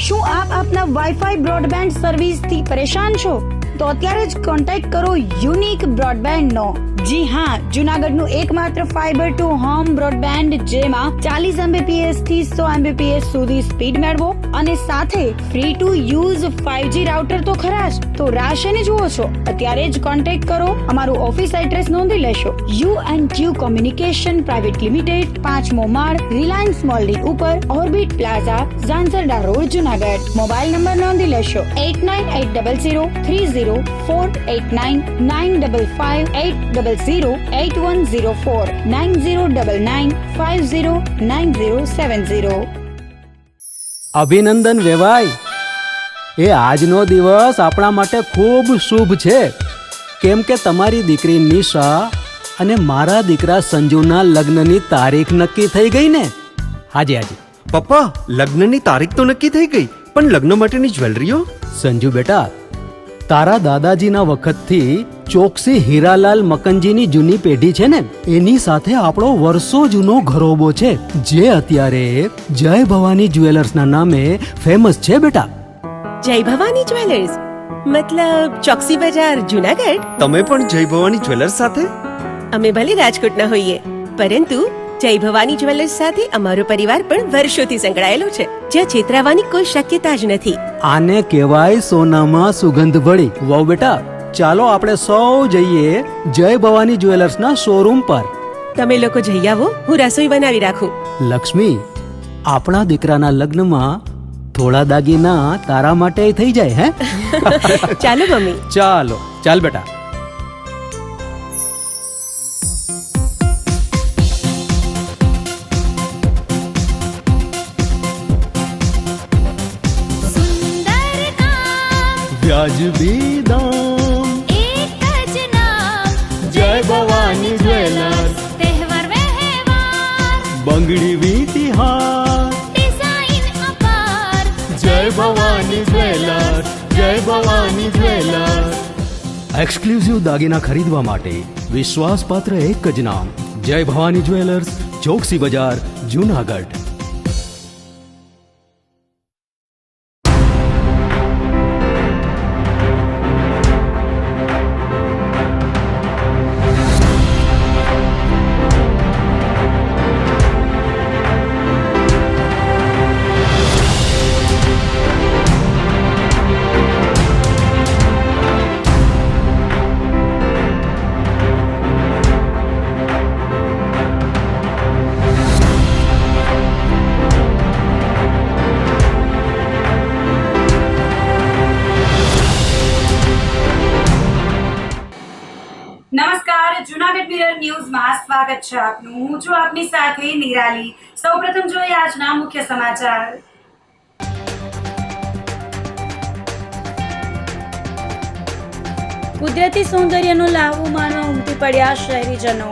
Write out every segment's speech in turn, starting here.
શું આપ આપના વાઈફાઈ બ્રોડબેન્ડ સર્વિસથી પરેશાન છો? તો અત્યારે જ કોન્ટેક્ટ કરો યુનિક બ્રોડબેન્ડનો. જી હા, જૂનાગઢનું એકમાત્ર ફાઈબર ટુ હોમ બ્રોડબેન્ડ, જેમાં 40 Mbps થી 100 Mbps સુધી સ્પીડ મેળવો અને સાથે free to use 5G router તો ખરા જ. તો રાહ શેની જુઓ છો? અત્યારે જ કોન્ટેક્ટ કરો. અમારું ઓફિસ એડ્રેસ નોંધી લેશો. U&Q કોમ્યુનિકેશન પ્રાઇવેટ લિમિટેડ, 5મો માળ, રિલાયન્સ મોલની ઉપર, orbit plaza, Zanzarda road, Junagadh. Mobile number નોંધી લેશો 89800304899558008104 9099509070. અભિનંદન વેવાય. એ આજનો દિવસ આપણા માટે ખૂબ શુભ છે, કેમ કે તમારી દીકરી નિશા અને મારા દીકરા સંજુના લગ્નની તારીખ નક્કી થઈ ગઈ ને. હાજી હાજી પપ્પા, લગ્નની તારીખ તો નક્કી થઈ ગઈ, પણ લગ્ન માટેની જ્વેલરીઓ? સંજુ બેટા, તારા દાદાજીના વખતથી ચોકસી હીરાલાલ મકનજીની જૂની પેઢી છે ને, એની સાથે આપણો વર્ષો જૂનો ઘરોબો છે, જે અત્યારે જય ભવાની જ્વેલર્સના નામે ફેમસ છે બેટા. જય ભવાની જ્વેલર્સ મતલબ ચોકસી બજાર, જૂનાગઢ? તમે પણ જય ભવાની જ્વેલર્સ સાથે? અમે ભલે રાજકોટના હોઈએ, પરંતુ જય ભવાની જ્વેલર્સ સાથે અમારો પરિવાર પણ વર્ષોથી સંકળાયેલો છે, જ્યાં છેતરાવાની કોઈ શક્યતા જ નથી. આને કહેવાય સોનામાં સુગંધ ભળી. વાવ બેટા, ચાલો આપણે સૌ જઈએ જય ભવાની જ્વેલર્સના શોરૂમ પર. તમે લોકો જઈ આવો, હું રસોઈ બનાવી રાખું. લક્ષ્મી, આપણા દીકરાના લગ્નમાં થોડા દાગીના તારા માટે થઈ જાય. હે ચાલો મમ્મી. ચાલો ચાલ બેટા. વ્યાજબી દામ, એક જ નામ, જય ભવાની જ્વેલર્સ. તહેવાર વ્યવહાર, બંગડી વીંટી હાર, ડિઝાઇન અપાર, જય ભવાની જ્વેલર્સ, જય ભવાની જ્વેલર્સ. એક્સક્લુઝિવ દાગીના ખરીદવા માટે વિશ્વાસપાત્ર એક જ નામ, જય ભવાની જ્વેલર્સ, ચોકસી બજાર, જૂનાગઢ. નમસ્કાર, જૂનાગઢ મિરર ન્યૂઝમાં સ્વાગત છે આપનું. હું છું આપની સાથે નિરાલી. સૌપ્રથમ જોઈએ આજના મુખ્ય સમાચાર. કુદરતી સૌંદર્યનો લાહવો માણવા ઉમટી પડ્યા શહેરીજનો.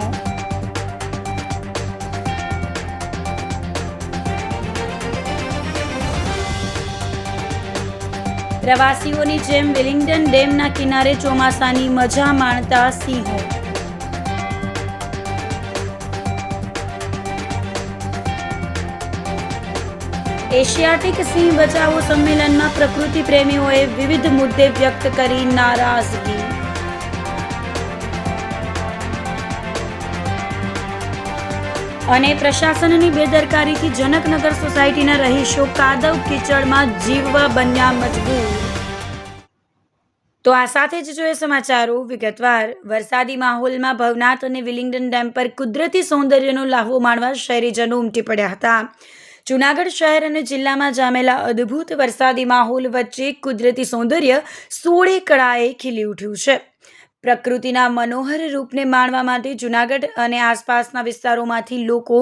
પ્રવાસીઓની જેમ વિલિંગ્ટન ડેમના કિનારે ચોમાસાની મજા માણતા સિંહો. એશિયાટિક સિંહ બચાવો સંમેલનમાં પ્રકૃતિ પ્રેમીઓએ વિવિધ મુદ્દે વ્યક્ત કરી નારાજગી. અને પ્રશાસનની બેદરકારીથી જનકનગર સોસાયટીના રહીશો કાદવ કીચડમાં જીવવા બન્યા મજબૂર. તો આ સાથે જ જોઈએ સમાચારો વિગતવાર. વરસાદી માહોલમાં ભવનાથ અને વિલિંગ્ટન ડેમ પર કુદરતી સૌંદર્યનો લાહવો માણવા શહેરીજનો ઉમટી પડ્યા હતા. જૂનાગઢ શહેર અને જિલ્લામાં જામેલા અદ્ભુત વરસાદી માહોલ વચ્ચે કુદરતી સૌંદર્ય સોળે કળાએ ખીલી ઉઠ્યું છે. પ્રકૃતિના મનોહર રૂપને માણવા માટે જૂનાગઢ અને આસપાસના વિસ્તારોમાંથી લોકો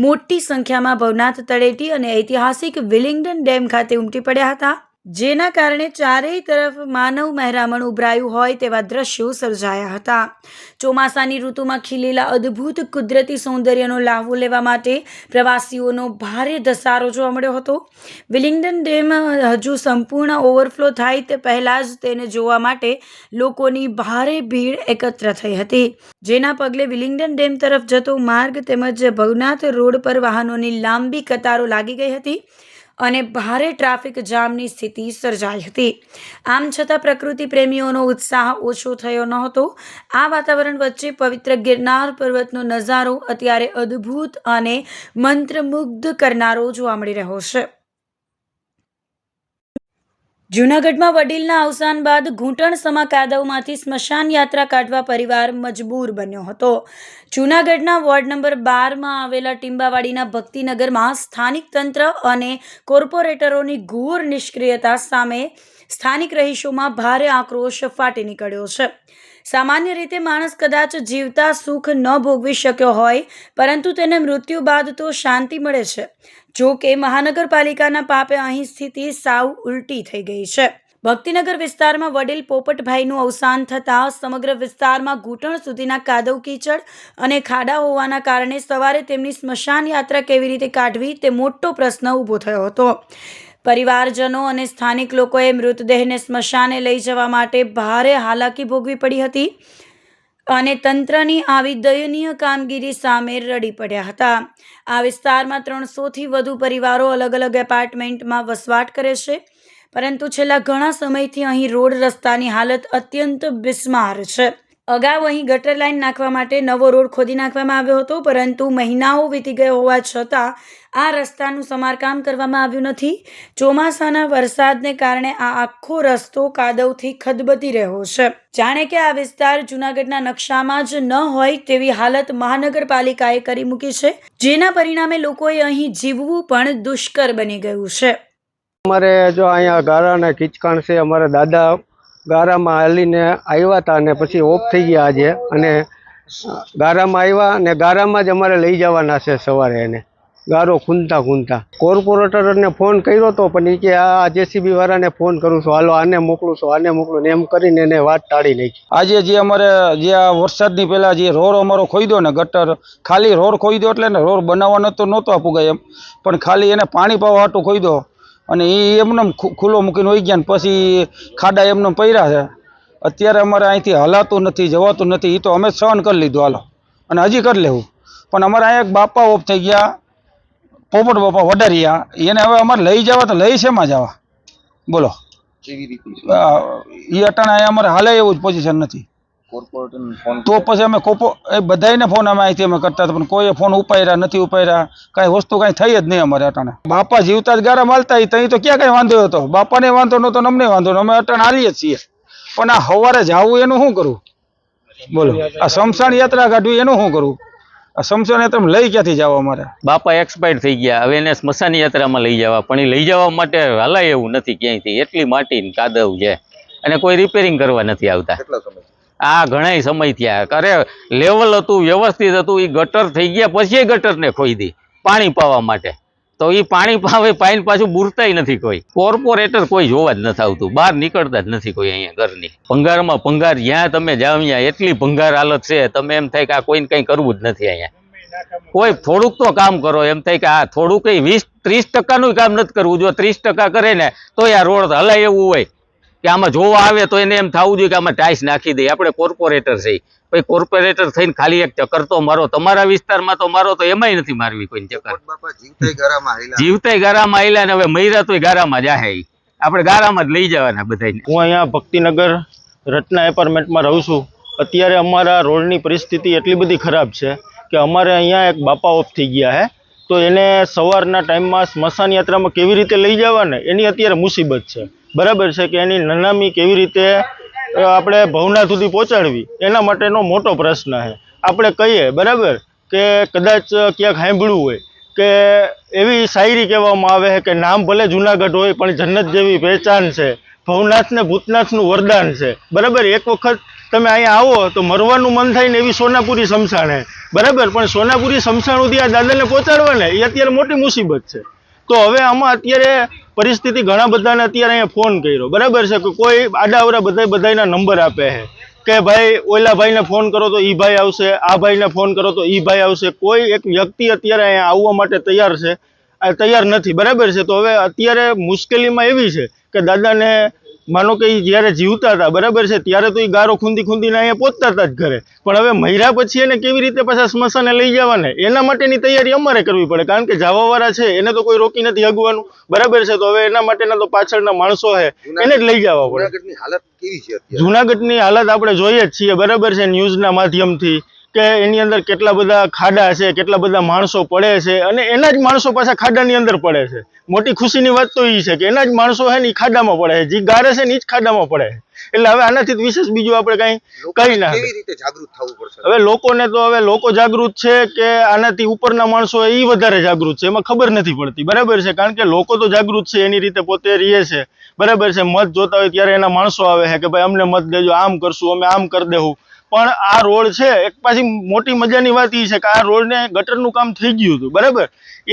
મોટી સંખ્યામાં ભવનાથ તળેટી અને ઐતિહાસિક વિલિંગ્ટન ડેમ ખાતે ઉમટી પડ્યા હતા, જેના કારણે ચારેય તરફ માનવ મહેરામણ ઉભરાયું હોય તેવા દ્રશ્યો સર્જાયા હતા. ચોમાસાની ઋતુમાં ખીલેલા અદ્ભુત કુદરતી સૌંદર્યનો લાહવો લેવા માટે પ્રવાસીઓનો ભારે ધસારો જોવા મળ્યો હતો. વિલિંગ્ટન ડેમ હજુ સંપૂર્ણ ઓવરફ્લો થાય તે પહેલાં જ તેને જોવા માટે લોકોની ભારે ભીડ એકત્ર થઈ હતી, જેના પગલે વિલિંગ્ટન ડેમ તરફ જતો માર્ગ તેમજ ભવનાથ રોડ પર વાહનોની લાંબી કતારો લાગી ગઈ હતી અને ભારે ટ્રાફિક જામની સ્થિતિ સર્જાઈ હતી. આમ છતાં પ્રકૃતિ પ્રેમીઓનો ઉત્સાહ ઓછો થયો નહોતો. આ વાતાવરણ વચ્ચે પવિત્ર ગિરનાર પર્વતનો નજારો અત્યારે અદ્ભુત અને મંત્રમુગ્ધ કરનારો જોવા મળી રહ્યો છે. જૂનાગઢમાં વડીલના અવસાન બાદ ઘૂંટણસમા કાદવમાંથી સ્મશાન યાત્રા કાઢવા પરિવાર મજબૂર બન્યો હતો. જૂનાગઢના વોર્ડ નંબર 12માં આવેલા ટીંબાવાડીના ભક્તિનગરમાં સ્થાનિક તંત્ર અને કોર્પોરેટરોની ઘોર નિષ્ક્રિયતા સામે સ્થાનિક રહીશોમાં ભારે આક્રોશ ફાટી નીકળ્યો છે. સામાન્ય રીતે માણસ કદાચ જીવતા સુખ ન ભોગવી શક્યો હોય, પરંતુ તેને મૃત્યુ બાદ તો શાંતિ મળે છે. જો કે મહાનગરપાલિકાના પાપે અહીં સ્થિતિ સાવ ઉલટી થઈ ગઈ છે. ભક્તિનગર વિસ્તારમાં વડીલ પોપટભાઈનું અવસાન થતાં સમગ્ર વિસ્તારમાં ઘૂંટણ સુધીના કાદવ કીચડ અને ખાડા હોવાના કારણે સવારે તેમની સ્મશાન યાત્રા કેવી રીતે કાઢવી તે મોટો પ્રશ્ન ઊભો થયો હતો. પરિવારજનો અને સ્થાનિક લોકોએ મૃતદેહને સ્મશાને લઈ જવા માટે ભારે હાલાકી ભોગવી પડી હતી અને તંત્રની આવી દયનીય કામગીરી સામે રડી પડ્યા હતા. આ વિસ્તારમાં 300થી વધુ પરિવારો અલગ અલગ એપાર્ટમેન્ટમાં વસવાટ કરે છે, પરંતુ છેલ્લા ઘણા સમયથી અહીં રોડ રસ્તાની હાલત અત્યંત બિસ્માર છે. અગાઉ અહીં ગટર લાઇન નાખવા માટે નવો રોડ ખોદી નાખવામાં આવ્યો હતો, પરંતુ મહિનાઓ વીતી ગયા હોવા છતાં આ રસ્તાનું સમારકામ કરવામાં આવ્યું નથી. ચોમાસાના વરસાદને કારણે આ આખો રસ્તો કાદવથી ખદબદી રહ્યો છે. જાણે કે આ વિસ્તાર જૂનાગઢના નકશામાં જ ન હોય તેવી હાલત મહાનગરપાલિકાએ કરી મૂકી છે, જેના પરિણામે લોકોએ અહીં જીવવું પણ દુષ્કર બની ગયું છે. અમારે જો અહીંયા ગારાના કિચકાણ છે. અમારા દાદા ગારામાં હાલીને આવ્યા હતા અને પછી ઓફ થઈ ગયા આજે, અને ગારામાં આવ્યા અને ગારામાં જ અમારે લઈ જવાના છે સવારે. એને ગારો ખૂંદતા કોર્પોરેટરને ફોન કર્યો હતો, પણ એ કે આ જેસીબી વાળાને ફોન કરું છું, હાલો આને મોકલું છું, આને મોકલું ને એમ કરીને એને વાત ટાળી નાખી. આજે જે અમારે જે આ વરસાદની પહેલા જે રોડ અમારો ખોદ્યો ને, ગટર ખાલી રોડ ખોદ્યો, એટલે ને રોડ બનાવવાનો તો નહોતો પુગાય એમ, પણ ખાલી એને પાણી પાવા હાટું ખોદ્યો અને એ એમને ખુલ્લો મૂકીને વહી ગયા ને પછી ખાડા એમને પડ્યા છે. અત્યારે અમારે અહીંથી હલાતું નથી, જવાતું નથી. એ તો અમે સહન કરી લીધું, હાલો, અને હજી કરી લેવું. પણ અમારે અહીંયા એક બાપા ઓફ થઈ ગયા, પોપટ બાપા વડારિયા, એને હવે અમારે લઈ જવા તો લઈ શેમાં જવા બોલો? એ અટાણે અમારે હાલે એવું જ પોઝિશન નથી. તો પછી અમે બધાને ફોન અમે અહીંથી અમે કરતા હતા, પણ કોઈ ફોન ઉપાડ્યા નથી, ઉપાડ્યા કાંઈ વસ્તુ કાંઈ થઈ જ નહીં અમારે અટાણે. બાપા જીવતા જ ગારા માલતા ત્યાં તો ક્યાં કાંઈ વાંધો હતો, બાપાને વાંધો નહોતો, અમને વાંધો નહોતો, અમે અટાણે હાલીએ જ છીએ. પણ આ સવારે જવું એનું શું કરવું બોલો? આ શમશાન યાત્રા કાઢવી એનું શું કરવું? આ શમશાન યાત્રામાં લઈ ક્યાંથી જવા? અમારે બાપા એક્સપાયર થઈ ગયા, હવે એને સ્મશાન યાત્રામાં લઈ જવા, પણ એ લઈ જવા માટે હલાય એવું નથી ક્યાંયથી. એટલી માટી કાદવ છે અને કોઈ રિપેરિંગ કરવા નથી આવતા. આ ઘણા સમય થયા. અરે લેવલ હતું, વ્યવસ્થિત હતું, એ ગટર થઈ ગયા પછી ગટરને ખોદી પાણી પાવા માટે, તો એ પાણી પાવે પાઈને પાછું બુરતાય નથી કોઈ. કોર્પોરેટર કોઈ જોવા જ નથી આવતું, બહાર નીકળતા જ નથી કોઈ. અહીંયા ઘરની ભંગારમાં ભંગાર, જ્યાં તમે જાઓ ત્યાં એટલી ભંગાર હાલત છે, તમે એમ થાય કે આ કોઈને કંઈ કરવું જ નથી. અહીંયા કોઈ થોડુંક તો કામ કરો, એમ થાય કે આ થોડુંક 20-30% કામ નથી કરવું. જો 30% કરે ને તો આ રોડ હલાય એવું હોય કે આમાં જોવા આવે તો એને એમ થવું જોઈએ કે આમાં ટાઇલ્સ નાખી દઈએ. આપણે કોર્પોરેટર છે, પછી કોર્પોરેટર થઈને ખાલી એક ચક્કર તો મારો, તમારા વિસ્તારમાં તો મારો, તો એમાંય નથી મારવી કોઈ ચક્કર. જીવતાય ગારામાં આવેલા ને હવે મૈરા તોય ગારામાં જાહે. આપણે ગારામાં જ લઈ જવાના બધાને. હું અહીંયા ભક્તિનગર રત્ના એપાર્ટમેન્ટમાં રહું છું. અત્યારે અમારા રોડની પરિસ્થિતિ એટલી બધી ખરાબ છે કે અમારે અહીંયા એક બાપા ઓફ થઈ ગયા છે, તો એને સવારના ટાઈમમાં સ્મશાન યાત્રામાં કેવી રીતે લઈ જવા ને એની અત્યારે મુસીબત છે. બરાબર છે કે એની નનામી કેવી રીતે આપણે ભવનાથ સુધી પહોંચાડવી એના માટેનો મોટો પ્રશ્ન છે. આપણે કહીએ બરાબર કે કદાચ ક્યાંક સાંભળ્યું હોય કે એવી શાયરી કહેવામાં આવે છે કે નામ ભલે જુનાગઢ હોય પણ જન્નત જેવી પહેચાન છે, ભવનાથ ને ભૂતનાથનું વરદાન છે. બરાબર, એક વખત તમે અહીંયા આવો તો મરવાનું મન થાય ને એવી સોનાપુરી શમશાન છે. બરાબર, પણ સોનાપુરી શમશાન સુધી આ દાદાને પહોંચાડવા ને એ અત્યારે મોટી મુસીબત છે. તો હવે આમાં અત્યારે પરિસ્થિતિ ઘણા બધાને અત્યારે અહીંયા ફોન કર્યો. બરાબર છે કે કોઈ આડાવડા બધાના નંબર આપે છે કે ભાઈ ઓલા ભાઈને ફોન કરો તો ઈ ભાઈ આવશે, આ ભાઈને ફોન કરો તો ઈ ભાઈ આવશે. કોઈ એક વ્યક્તિ અત્યારે અહીંયા આવવા માટે તૈયાર છે, તૈયાર નથી. બરાબર છે, તો હવે અત્યારે મુશ્કેલીમાં એવી છે કે દાદાને માનો કે એ જ્યારે જીવતા હતા બરાબર છે ત્યારે તો એ ગારો ખૂંદીને અહીંયા પહોંચતા હતા જ ઘરે, પણ હવે મર્યા પછી એને કેવી રીતે પાછા સ્મશાને લઈ જવાને એના માટેની તૈયારી અમારે કરવી પડે, કારણ કે જવાવાળા છે એને તો કોઈ રોકી નથી હગવાનું બરાબર છે. તો હવે એના માટેના તો પાછળના માણસો છે એને જ લઈ જવા પડે. જુનાગઢની હાલત આપણે જોઈએ જ છીએ બરાબર છે ન્યૂઝના માધ્યમથી કે એની અંદર કેટલા બધા ખાડા છે, કેટલા બધા માણસો પડે છે અને એના જ માણસો પાછા ખાડાની અંદર પડે છે. મોટી ખુશીની વાત તો એ છે કે એના જ માણસો છે ને એ ખાડામાં પડે છે, જે ગારે છે ને એ જ ખાડામાં પડે છે. એટલે હવે આનાથી વિશેષ બીજું આપણે કઈ કહી ના હવે લોકોને તો હવે લોકો જાગૃત છે કે આનાથી ઉપરના માણસો એ વધારે જાગૃત છે એમાં ખબર નથી પડતી બરાબર છે, કારણ કે લોકો તો જાગૃત છે એની રીતે પોતે રહે છે બરાબર છે. મત જોતા હોય ત્યારે એના માણસો આવે છે કે ભાઈ અમને મત દેજો, આમ કરશું, અમે આમ કરી દેવું. પણ આ રોડ છે એક પાછી મોટી મજાની વાત એ છે કે આ રોડને ગટરનું કામ થઈ ગયું હતું બરાબર,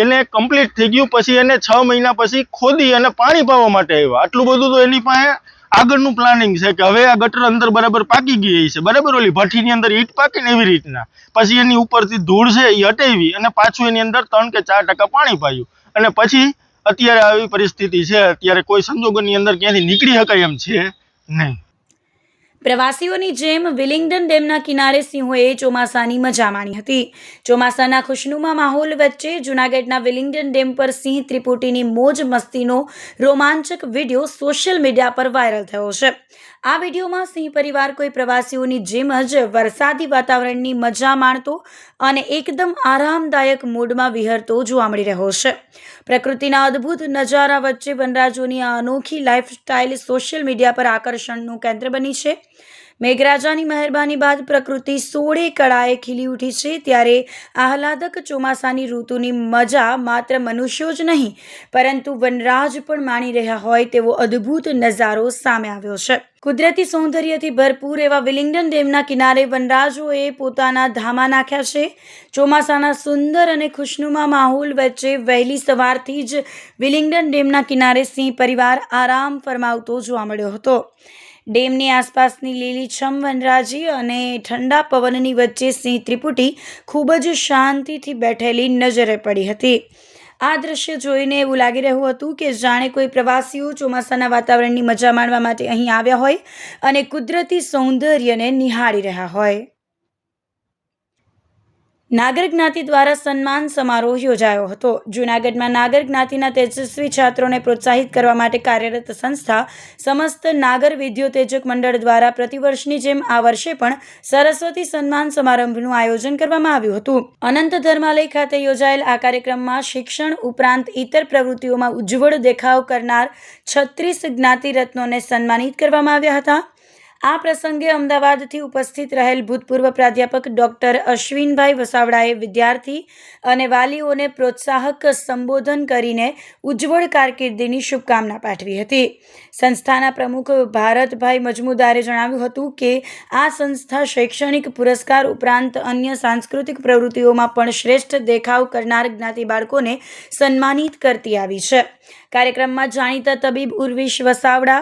એને કમ્પ્લીટ થઈ ગયું, પછી એને 6 મહિના પછી ખોદી અને પાણી પાવા માટે આવ્યા. આટલું બધું તો એની પાસે આગળનું પ્લાનિંગ છે કે હવે આ ગટર અંદર બરાબર પાકી ગઈ છે બરાબર, ઓલી ભઠ્ઠીની અંદર ઈંટ પાકે ને એવી રીતના. પછી એની ઉપરથી ધૂળ છે એ હટાવી અને પાછું એની અંદર 3 કે 4% પાણી પાયું અને પછી અત્યારે આવી પરિસ્થિતિ છે. અત્યારે કોઈ સંજોગોની અંદર ક્યાંથી નીકળી શકાય એમ છે નહીં. પ્રવાસીઓની જેમ વિલિંગ્ડન ડેમના કિનારે સિંહોએ ચોમાસાની મજા માણી હતી. ચોમાસાના ખુશનુમા માહોલ વચ્ચે જૂનાગઢના વિલિંગ્ડન ડેમ પર સિંહ ત્રિપુટીની મોજ મસ્તીનો રોમાંચક વિડીયો સોશિયલ મીડિયા પર વાયરલ થયો છે. આ વિડીયોમાં સિંહ પરિવાર કોઈ પ્રવાસીઓની જેમ જ વરસાદી વાતાવરણની મજા માણતો અને એકદમ આરામદાયક મૂડમાં વિહરતો જોવા મળી રહ્યો છે. પ્રકૃતિના અદ્ભુત નજારા વચ્ચે વનરાજોની આ અનોખી લાઇફસ્ટાઇલ સોશિયલ મીડિયા પર આકર્ષણનું કેન્દ્ર બની છે. મેઘરાજાની મહેરબાની બાદ પ્રકૃતિ 16 કળાએ ખીલી ઉઠી છે, ત્યારે આહલાદક ચોમાસાની ઋતુની મજા માત્ર મનુષ્યો જ નહીં પરંતુ વનરાજ પણ માણી રહ્યા હોય તેવો અદ્ભુત નજારો સામે આવ્યો છે. કુદરતી સૌંદર્યથી ભરપૂર એવા વિલિંગ્ડન ડેમના કિનારે વનરાજોએ પોતાના ધામા નાખ્યા છે. ચોમાસાના સુંદર અને ખુશનુમા માહોલ વચ્ચે વહેલી સવારથી જ વિલિંગ્ડન ડેમના કિનારે સિંહ પરિવાર આરામ ફરમાવતો જોવા મળ્યો હતો. ડેમની આસપાસની લીલીછમ વનરાજી અને ઠંડા પવનની વચ્ચે સિંહ ત્રિપુટી ખૂબ જ શાંતિથી બેઠેલી નજરે પડી હતી. આ દ્રશ્ય જોઈને એવું લાગી રહ્યું હતું કે જાણે કોઈ પ્રવાસીઓ ચોમાસાના વાતાવરણની મજા માણવા માટે અહીં આવ્યા હોય અને કુદરતી સૌંદર્યને નિહાળી રહ્યા હોય. નાગર જ્ઞાતિ દ્વારા સન્માન સમારોહ યોજાયો હતો. જૂનાગઢમાં નાગર જ્ઞાતિના તેજસ્વી છાત્રોને પ્રોત્સાહિત કરવા માટે કાર્યરત સંસ્થા સમસ્ત નાગર વિદ્યોતેજક મંડળ દ્વારા પ્રતિવર્ષની જેમ આ વર્ષે પણ સરસ્વતી સન્માન સમારંભનું આયોજન કરવામાં આવ્યું હતું. અનંત ધર્માલય ખાતે યોજાયેલ આ કાર્યક્રમમાં શિક્ષણ ઉપરાંત ઇતર પ્રવૃત્તિઓમાં ઉજ્જવળ દેખાવ કરનાર 36 જ્ઞાતિ રત્નોને સન્માનિત કરવામાં આવ્યા હતા. આ પ્રસંગે અમદાવાદથી ઉપસ્થિત રહેલ ભૂતપૂર્વ પ્રાધ્યાપક ડૉક્ટર અશ્વિનભાઈ વસાવડાએ વિદ્યાર્થી અને વાલીઓને પ્રોત્સાહક સંબોધન કરીને ઉજ્જવળ કારકિર્દીની શુભકામના પાઠવી હતી. સંસ્થાના પ્રમુખ ભારતભાઈ મજમુદારે જણાવ્યું હતું કે આ સંસ્થા શૈક્ષણિક પુરસ્કાર ઉપરાંત અન્ય સાંસ્કૃતિક પ્રવૃત્તિઓમાં પણ શ્રેષ્ઠ દેખાવ કરનાર જ્ઞાતિ બાળકોને સન્માનિત કરતી આવી છે. કાર્યક્રમમાં જાણીતા તબીબ ઉર્વિશ વસાવડા,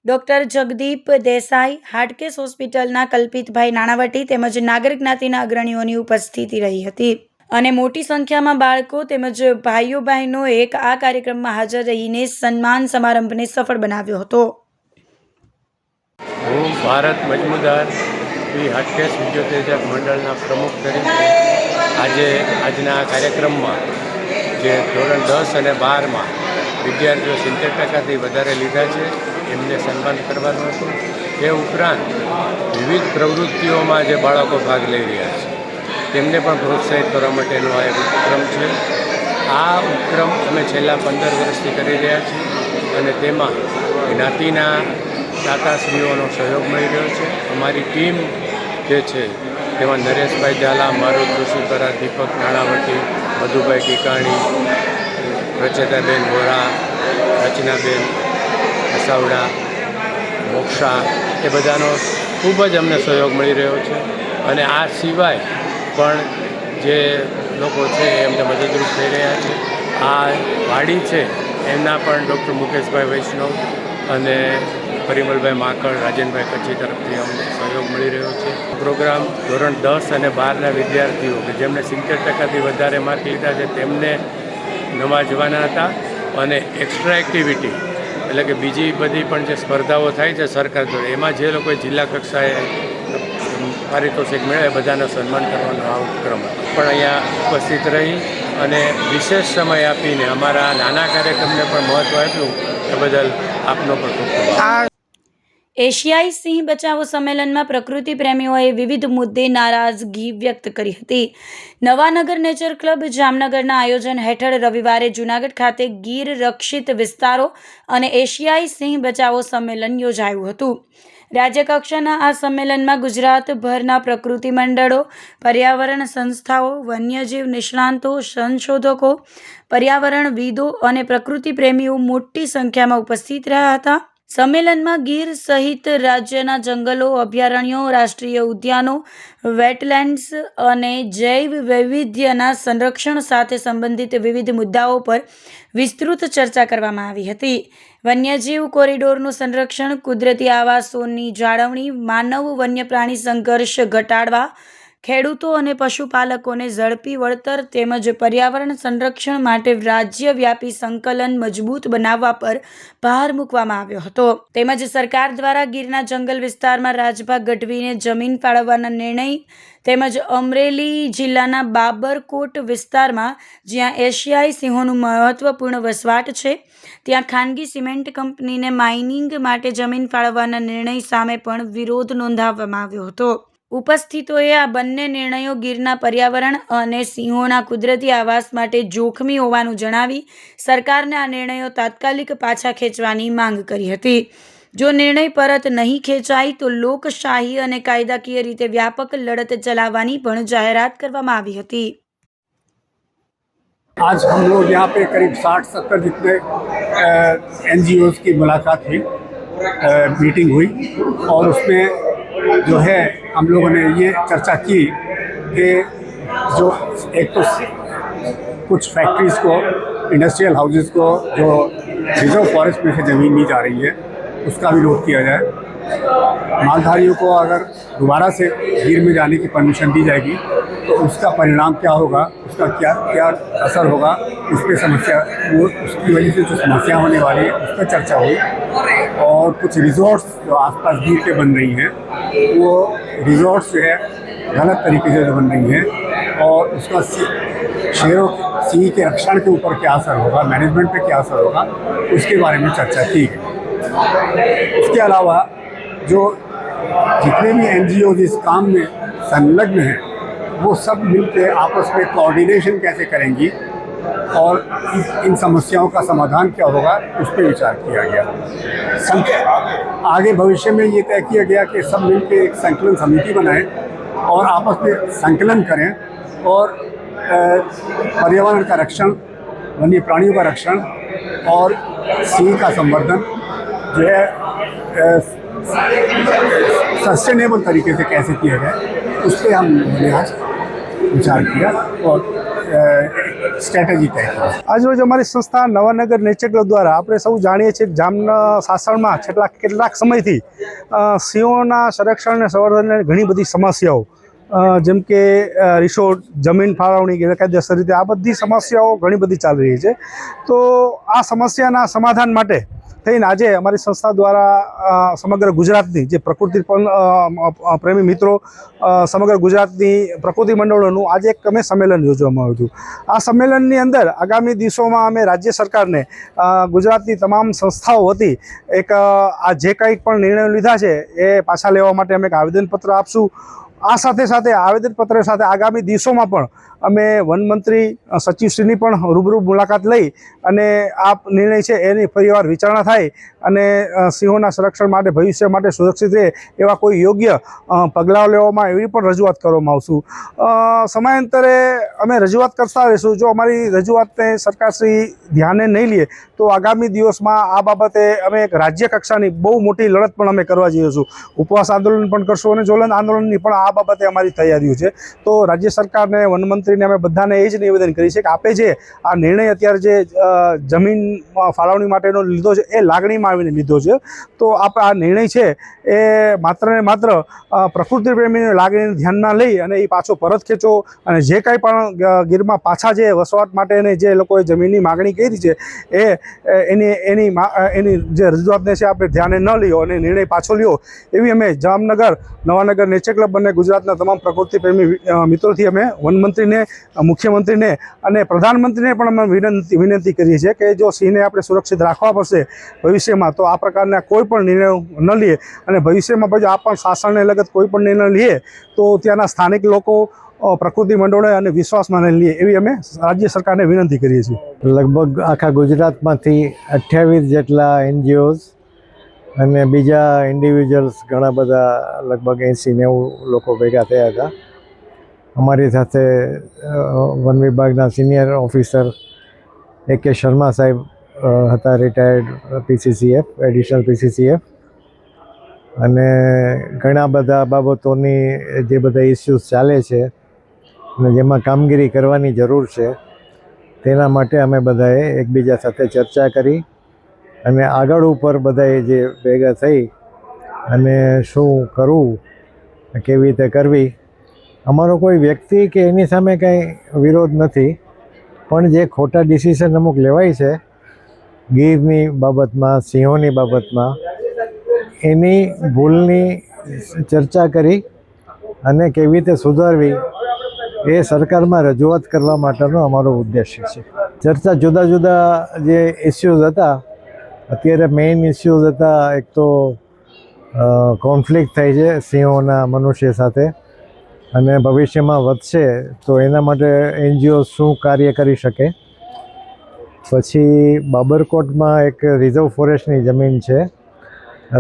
ડૉક્ટર જગદીપ દેસાઈ, હાર્ટકેસ હોસ્પિટલના કલ્પિતભાઈ નાણાવટી તેમજ નાગર જ્ઞાતિના અગ્રણીઓની ઉપસ્થિતિ રહી હતી અને મોટી સંખ્યામાં બાળકો તેમજ ભાઈઓ બહેનોએ આ કાર્યક્રમમાં હાજર રહીને સન્માન સમારંભને સફળ બનાવ્યો હતો. હું ભારત મજમુદાર શ્રી હાર્ટકેસ વિદ્યોતેજક મંડળના પ્રમુખ તરીકે આજના કાર્યક્રમમાં જે ધોરણ 10 અને 12માં વિદ્યાર્થીઓ 70%થી વધારે લીધા છે એમને સન્માન કરવાનું હતું. એ ઉપરાંત વિવિધ પ્રવૃત્તિઓમાં જે બાળકો ભાગ લઈ રહ્યા છે તેમને પણ પ્રોત્સાહિત કરવા માટેનો આ એક ઉપક્રમ છે. આ ઉપક્રમ અમે છેલ્લા 15 વર્ષથી કરી રહ્યા છીએ અને તેમાં જ્ઞાતિના દાતાશ્રીઓનો સહયોગ મળી રહ્યો છે. અમારી ટીમ જે છે તેમાં નરેશભાઈ ઝાલા, મારુત ઋષિપરા, દીપક નાણાવટી, મધુભાઈ ટીકાણી, રચેતાબેન વોરા, રચનાબેન વસાવડા, મોક્ષા, એ બધાનો ખૂબ જ અમને સહયોગ મળી રહ્યો છે. અને આ સિવાય પણ જે લોકો છે એ અમને મદદરૂપ થઈ રહ્યા છે. આ વાડી છે એમના પણ ડૉક્ટર મુકેશભાઈ વૈષ્ણવ અને પરિમલભાઈ માકડ, રાજનભાઈ કચ્છી તરફથી અમને સહયોગ મળી રહ્યો છે. પ્રોગ્રામ ધોરણ 10 અને 12ના વિદ્યાર્થીઓ કે જેમને 70%થી વધારે માર્ક લીધા છે તેમને નવાજવાના હતા અને એક્સ્ટ્રા એક્ટિવિટી એટલે કે બીજી બધી પણ જે સ્પર્ધાઓ થાય છે સરકાર જોડે, એમાં જે લોકોએ જિલ્લા કક્ષાએ પારિતોષિક મેળવે બધાને સન્માન કરવાનો આ ઉપક્રમ હતો. પણ અહીંયા ઉપસ્થિત રહી અને વિશેષ સમય આપીને અમારા નાના કાર્યક્રમને પણ મહત્ત્વ આપ્યું એ બદલ આપનો પણ ખૂબ ખૂબ આભાર. એશિયાઈ સિંહ બચાવો સંમેલનમાં પ્રકૃતિ પ્રેમીઓએ વિવિધ મુદ્દે નારાજગી વ્યક્ત કરી હતી. નવાનગર નેચર ક્લબ જામનગરના આયોજન હેઠળ રવિવારે જૂનાગઢ ખાતે ગીર રક્ષિત વિસ્તારો અને એશિયાઈ સિંહ બચાવો સંમેલન યોજાયું હતું. રાજ્યકક્ષાના આ સંમેલનમાં ગુજરાતભરના પ્રકૃતિ મંડળો, પર્યાવરણ સંસ્થાઓ, વન્યજીવ નિષ્ણાંતો, સંશોધકો, પર્યાવરણવિદો અને પ્રકૃતિ પ્રેમીઓ મોટી સંખ્યામાં ઉપસ્થિત રહ્યા હતા. સંમેલનમાં ગીર સહિત રાજ્યના જંગલો, અભયારણ્યો, રાષ્ટ્રીય ઉદ્યાનો, વેટલેન્ડ્સ અને જૈવ વૈવિધ્યના સંરક્ષણ સાથે સંબંધિત વિવિધ મુદ્દાઓ પર વિસ્તૃત ચર્ચા કરવામાં આવી હતી. વન્યજીવ કોરિડોરનું સંરક્ષણ, કુદરતી આવાસોની જાળવણી, માનવ વન્ય પ્રાણી સંઘર્ષ ઘટાડવા, ખેડૂતો અને પશુપાલકોને ઝડપી વળતર તેમજ પર્યાવરણ સંરક્ષણ માટે રાજ્યવ્યાપી સંકલન મજબૂત બનાવવા પર ભાર મૂકવામાં આવ્યો હતો. તેમજ સરકાર દ્વારા ગીરના જંગલ વિસ્તારમાં રાજભાગ ગઢવીને જમીન ફાળવવાના નિર્ણય તેમજ અમરેલી જિલ્લાના બાબરકોટ વિસ્તારમાં જ્યાં એશિયાઈ સિંહોનું મહત્વપૂર્ણ વસવાટ છે ત્યાં ખાનગી સિમેન્ટ કંપનીને માઇનિંગ માટે જમીન ફાળવવાના નિર્ણય સામે પણ વિરોધ નોંધાવવામાં આવ્યો હતો. ઉપસ્થિતોએ આ બંને નિર્ણયો ગીરના પર્યાવરણ અને સિંહોના કુદરતી આવાસ માટે જોખમી હોવાનું જણાવી સરકારને આ નિર્ણયો તાત્કાલિક પાછા ખેંચવાની માંગ કરી હતી. જો નિર્ણય પરત નહીં ખેંચાય તો લોકશાહી અને કાયદાકીય રીતે વ્યાપક લડત ચલાવવાની પણ જાહેરાત કરવામાં આવી હતી. आज हम लोग यहाँ पे करीब 60-70 जितने NGOs की मुलाकात हुई, मीटिंग हुई और उसमें जो है हम लोगों ने ये चर्चा की कि जो एक तो कुछ फैक्ट्रीज़ को, इंडस्ट्रियल हाउसेस को जो रिजर्व फॉरेस्ट में से ज़मीन ली जा रही है उसका विरोध किया जाए. मालधारियों को अगर दोबारा से गीर में जाने की परमिशन दी जाएगी तो उसका परिणाम क्या होगा, उसका क्या क्या असर होगा, उस पर समस्या, वो उसकी वजह से जो समस्या होने वाली है उस पर चर्चा हुई. और कुछ रिजॉर्ट्स जो आसपास गीर के बन रही हैं वो रिजॉर्ट्स जो है गलत तरीके से जो बन रही हैं और उसका शेरों सिंह के रक्षण के ऊपर क्या असर होगा, मैनेजमेंट पे क्या असर होगा, उसके बारे में चर्चा की गई. उसके अलावा जो जितने भी NGOs इस काम में संलग्न हैं वो सब मिलकर आपस में कोऑर्डिनेशन कैसे करेंगी और इन समस्याओं का समाधान क्या होगा उस पर विचार किया गया. आगे भविष्य में ये तय किया गया कि सब मिलकर एक संकलन समिति बनाएं और आपस में संकलन करें और पर्यावरण का रक्षण, वन्य प्राणियों का रक्षण और सिंह का संवर्धन जो है सस्टेनेबल तरीके से कैसे किया जाए उस पर हमने आज विचार किया और स्ट्रेटेजी तय की. આજરોજ અમારી સંસ્થા નવાનગર નેચર ક્લબ દ્વારા આપણે સૌ જાણીએ છીએ કે જામના સાસણમાં કેટલાક સમયથી સિંહોના સંરક્ષણ અને સંવર્ધનની ઘણી બધી સમસ્યાઓ જેમ કે રિસોર્ટ, જમીન ફાળવણી ગેરકાયદેસર રીતે આ બધી સમસ્યાઓ ઘણી બધી ચાલી રહી છે. તો આ સમસ્યાના સમાધાન માટે થઈને આજે અમારી સંસ્થા દ્વારા સમગ્ર ગુજરાતની જે પ્રકૃતિ પ્રેમી મિત્રો, સમગ્ર ગુજરાતની પ્રકૃતિ મંડળોનું આજે એક અમે સંમેલન યોજવામાં આવ્યું હતું. આ સંમેલનની અંદર આગામી દિવસોમાં અમે રાજ્ય સરકારને ગુજરાતની તમામ સંસ્થાઓ વતી એક આ જે કંઈક પણ નિર્ણયો લીધા છે એ પાછા લેવા માટે અમે એક આવેદનપત્ર આપશું. આ સાથે સાથે આવેદનપત્ર સાથે આગામી દિવસોમાં પણ અમે વનમંત્રી સચિવશ્રીની પણ રૂબરૂ મુલાકાત લઈ અને આ નિર્ણય છે એની ફરીવાર વિચારણા થાય અને સિંહોના સંરક્ષણ માટે, ભવિષ્ય માટે સુરક્ષિત રહે એવા કોઈ યોગ્ય પગલાં લેવામાં એવી પણ રજૂઆત કરવામાં આવશું. સમયાંતરે અમે રજૂઆત કરતા રહીશું. જો અમારી રજૂઆતને સરકારશ્રી ધ્યાને નહીં લે તો આગામી દિવસમાં આ બાબતે અમે એક રાજ્ય કક્ષાની બહુ મોટી લડત પણ અમે કરવા જઈએ છીએ. ઉપવાસ આંદોલન પણ કરશું અને જ્વલંત આંદોલનની પણ આ બાબતે અમારી તૈયારીઓ છે. તો રાજ્ય સરકારને, વનમંત્રી મુખ્યમંત્રીને અમે બધાને એ જ નિવેદન કરી છે કે આપે જે આ નિર્ણય અત્યારે જે જમીન ફાળવણી માટેનો લીધો છે એ લાગણીમાં આવીને લીધો છે. તો આ નિર્ણય છે એ માત્ર ને માત્ર પ્રકૃતિ પ્રેમીની લાગણીને ધ્યાનમાં લઈ અને એ પાછો પરત ખેંચો અને જે કાંઈ પણ ગીરમાં પાછા જે વસવાટ માટેની જે લોકોએ જમીનની માગણી કરી છે એની જે રજૂઆતને છે આપણે ધ્યાને ન લ્યો અને નિર્ણય પાછો લ્યો એવી અમે જામનગર નવાનગર નેચર ક્લબ અને ગુજરાતના તમામ પ્રકૃતિ પ્રેમી મિત્રોથી અમે વનમંત્રીને, મુખ્યમંત્રીને અને પ્રધાનમંત્રીને પણ અમે વિનંતી કરીએ છીએ કે જો સિંહને આપણે સુરક્ષિત રાખવા પડશે ભવિષ્યમાં, તો આ પ્રકારના કોઈ પણ નિર્ણયો ન લઈએ અને ભવિષ્યમાં પછી આ પણ શાસનને લગત કોઈ પણ નિર્ણય લઈએ તો ત્યાંના સ્થાનિક લોકો, પ્રકૃતિ મંડળોએ અને વિશ્વાસમાં લઈએ એવી અમે રાજ્ય સરકારને વિનંતી કરીએ છીએ. લગભગ આખા ગુજરાતમાંથી 28 જેટલા NGOs અને બીજા ઇન્ડિવિજ્યુઅલ્સ ઘણા બધા લગભગ 80-90 લોકો ભેગા થયા હતા. અમારી સાથે વન વિભાગના સિનિયર ઓફિસર AK શર્મા સાહેબ હતા, રિટાયર્ડ PCCF, એડિશનલ PCCF, અને ઘણા બધા બાબતોની જે બધા ઇસ્યુઝ ચાલે છે અને જેમાં કામગીરી કરવાની જરૂર છે તેના માટે અમે બધાએ એકબીજા સાથે ચર્ચા કરી અને આગળ ઉપર બધાએ જે ભેગા થઈ અને શું કરવું, કેવી રીતે કરવી. અમારો કોઈ વ્યક્તિ કે એની સામે કંઈ વિરોધ નથી, પણ જે ખોટા ડિસિઝન અમુક લેવાય છે ગીરની બાબતમાં, સિંહોની બાબતમાં, એની ભૂલની ચર્ચા કરી અને કેવી રીતે સુધારવી એ સરકારમાં રજૂઆત કરવા માટેનો અમારો ઉદ્દેશ્ય છે. ચર્ચા જુદા જુદા જે ઇસ્યુઝ હતા, અત્યારે મેઇન ઇસ્યુઝ હતા, એક તો કોન્ફ્લિક્ટ થાય છે સિંહોના મનુષ્ય સાથે અને ભવિષ્યમાં વધશે તો એના માટે NGO શું કાર્ય કરી શકે. પછી બાબરકોટમાં એક રિઝર્વ ફોરેસ્ટની જમીન છે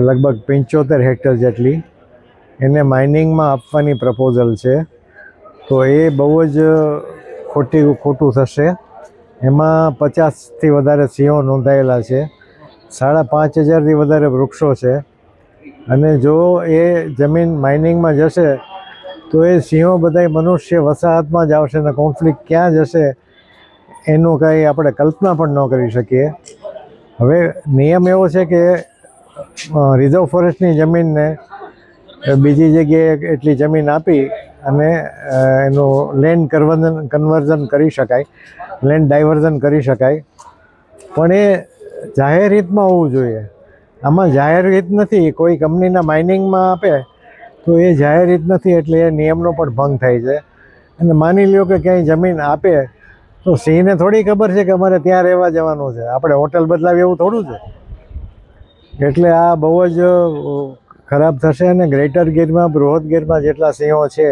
લગભગ 75 હેક્ટર જેટલી, એને માઇનિંગમાં આપવાની પ્રપોઝલ છે. તો એ બહુ જ ખોટું થશે. એમાં 50થી વધારે સિંહો નોંધાયેલા છે, 5,500થી વધારે વૃક્ષો છે અને જો એ જમીન માઇનિંગમાં જશે તો એ સિંહો બધા મનુષ્ય વસાહતમાં જ આવશે અને કોન્ફ્લિક્ટ ક્યાં જશે એનું કંઈ આપણે કલ્પના પણ ન કરી શકીએ. હવે નિયમ એવો છે કે રિઝર્વ ફોરેસ્ટની જમીનને બીજી જગ્યાએ એટલી જમીન આપી અને એનું લેન્ડ કન્વર્ઝન કરી શકાય, લેન્ડ ડાયવર્ઝન કરી શકાય, પણ એ જાહેર હિતમાં હોવું જોઈએ. આમાં જાહેર હિત નથી. કોઈ કંપનીના માઇનિંગમાં આપે તો એ જાહેર હિત નથી, એટલે એ નિયમનો પણ ભંગ થાય છે. અને માની લ્યો કે ક્યાંય જમીન આપે તો સિંહને થોડી ખબર છે કે અમારે ત્યાં રહેવા જવાનું છે, આપણે હોટલ બદલાવી એવું થોડું છે. એટલે આ બહુ જ ખરાબ થશે અને ગ્રેટર ગીરમાં, બૃહદ ગીરમાં જેટલા સિંહો છે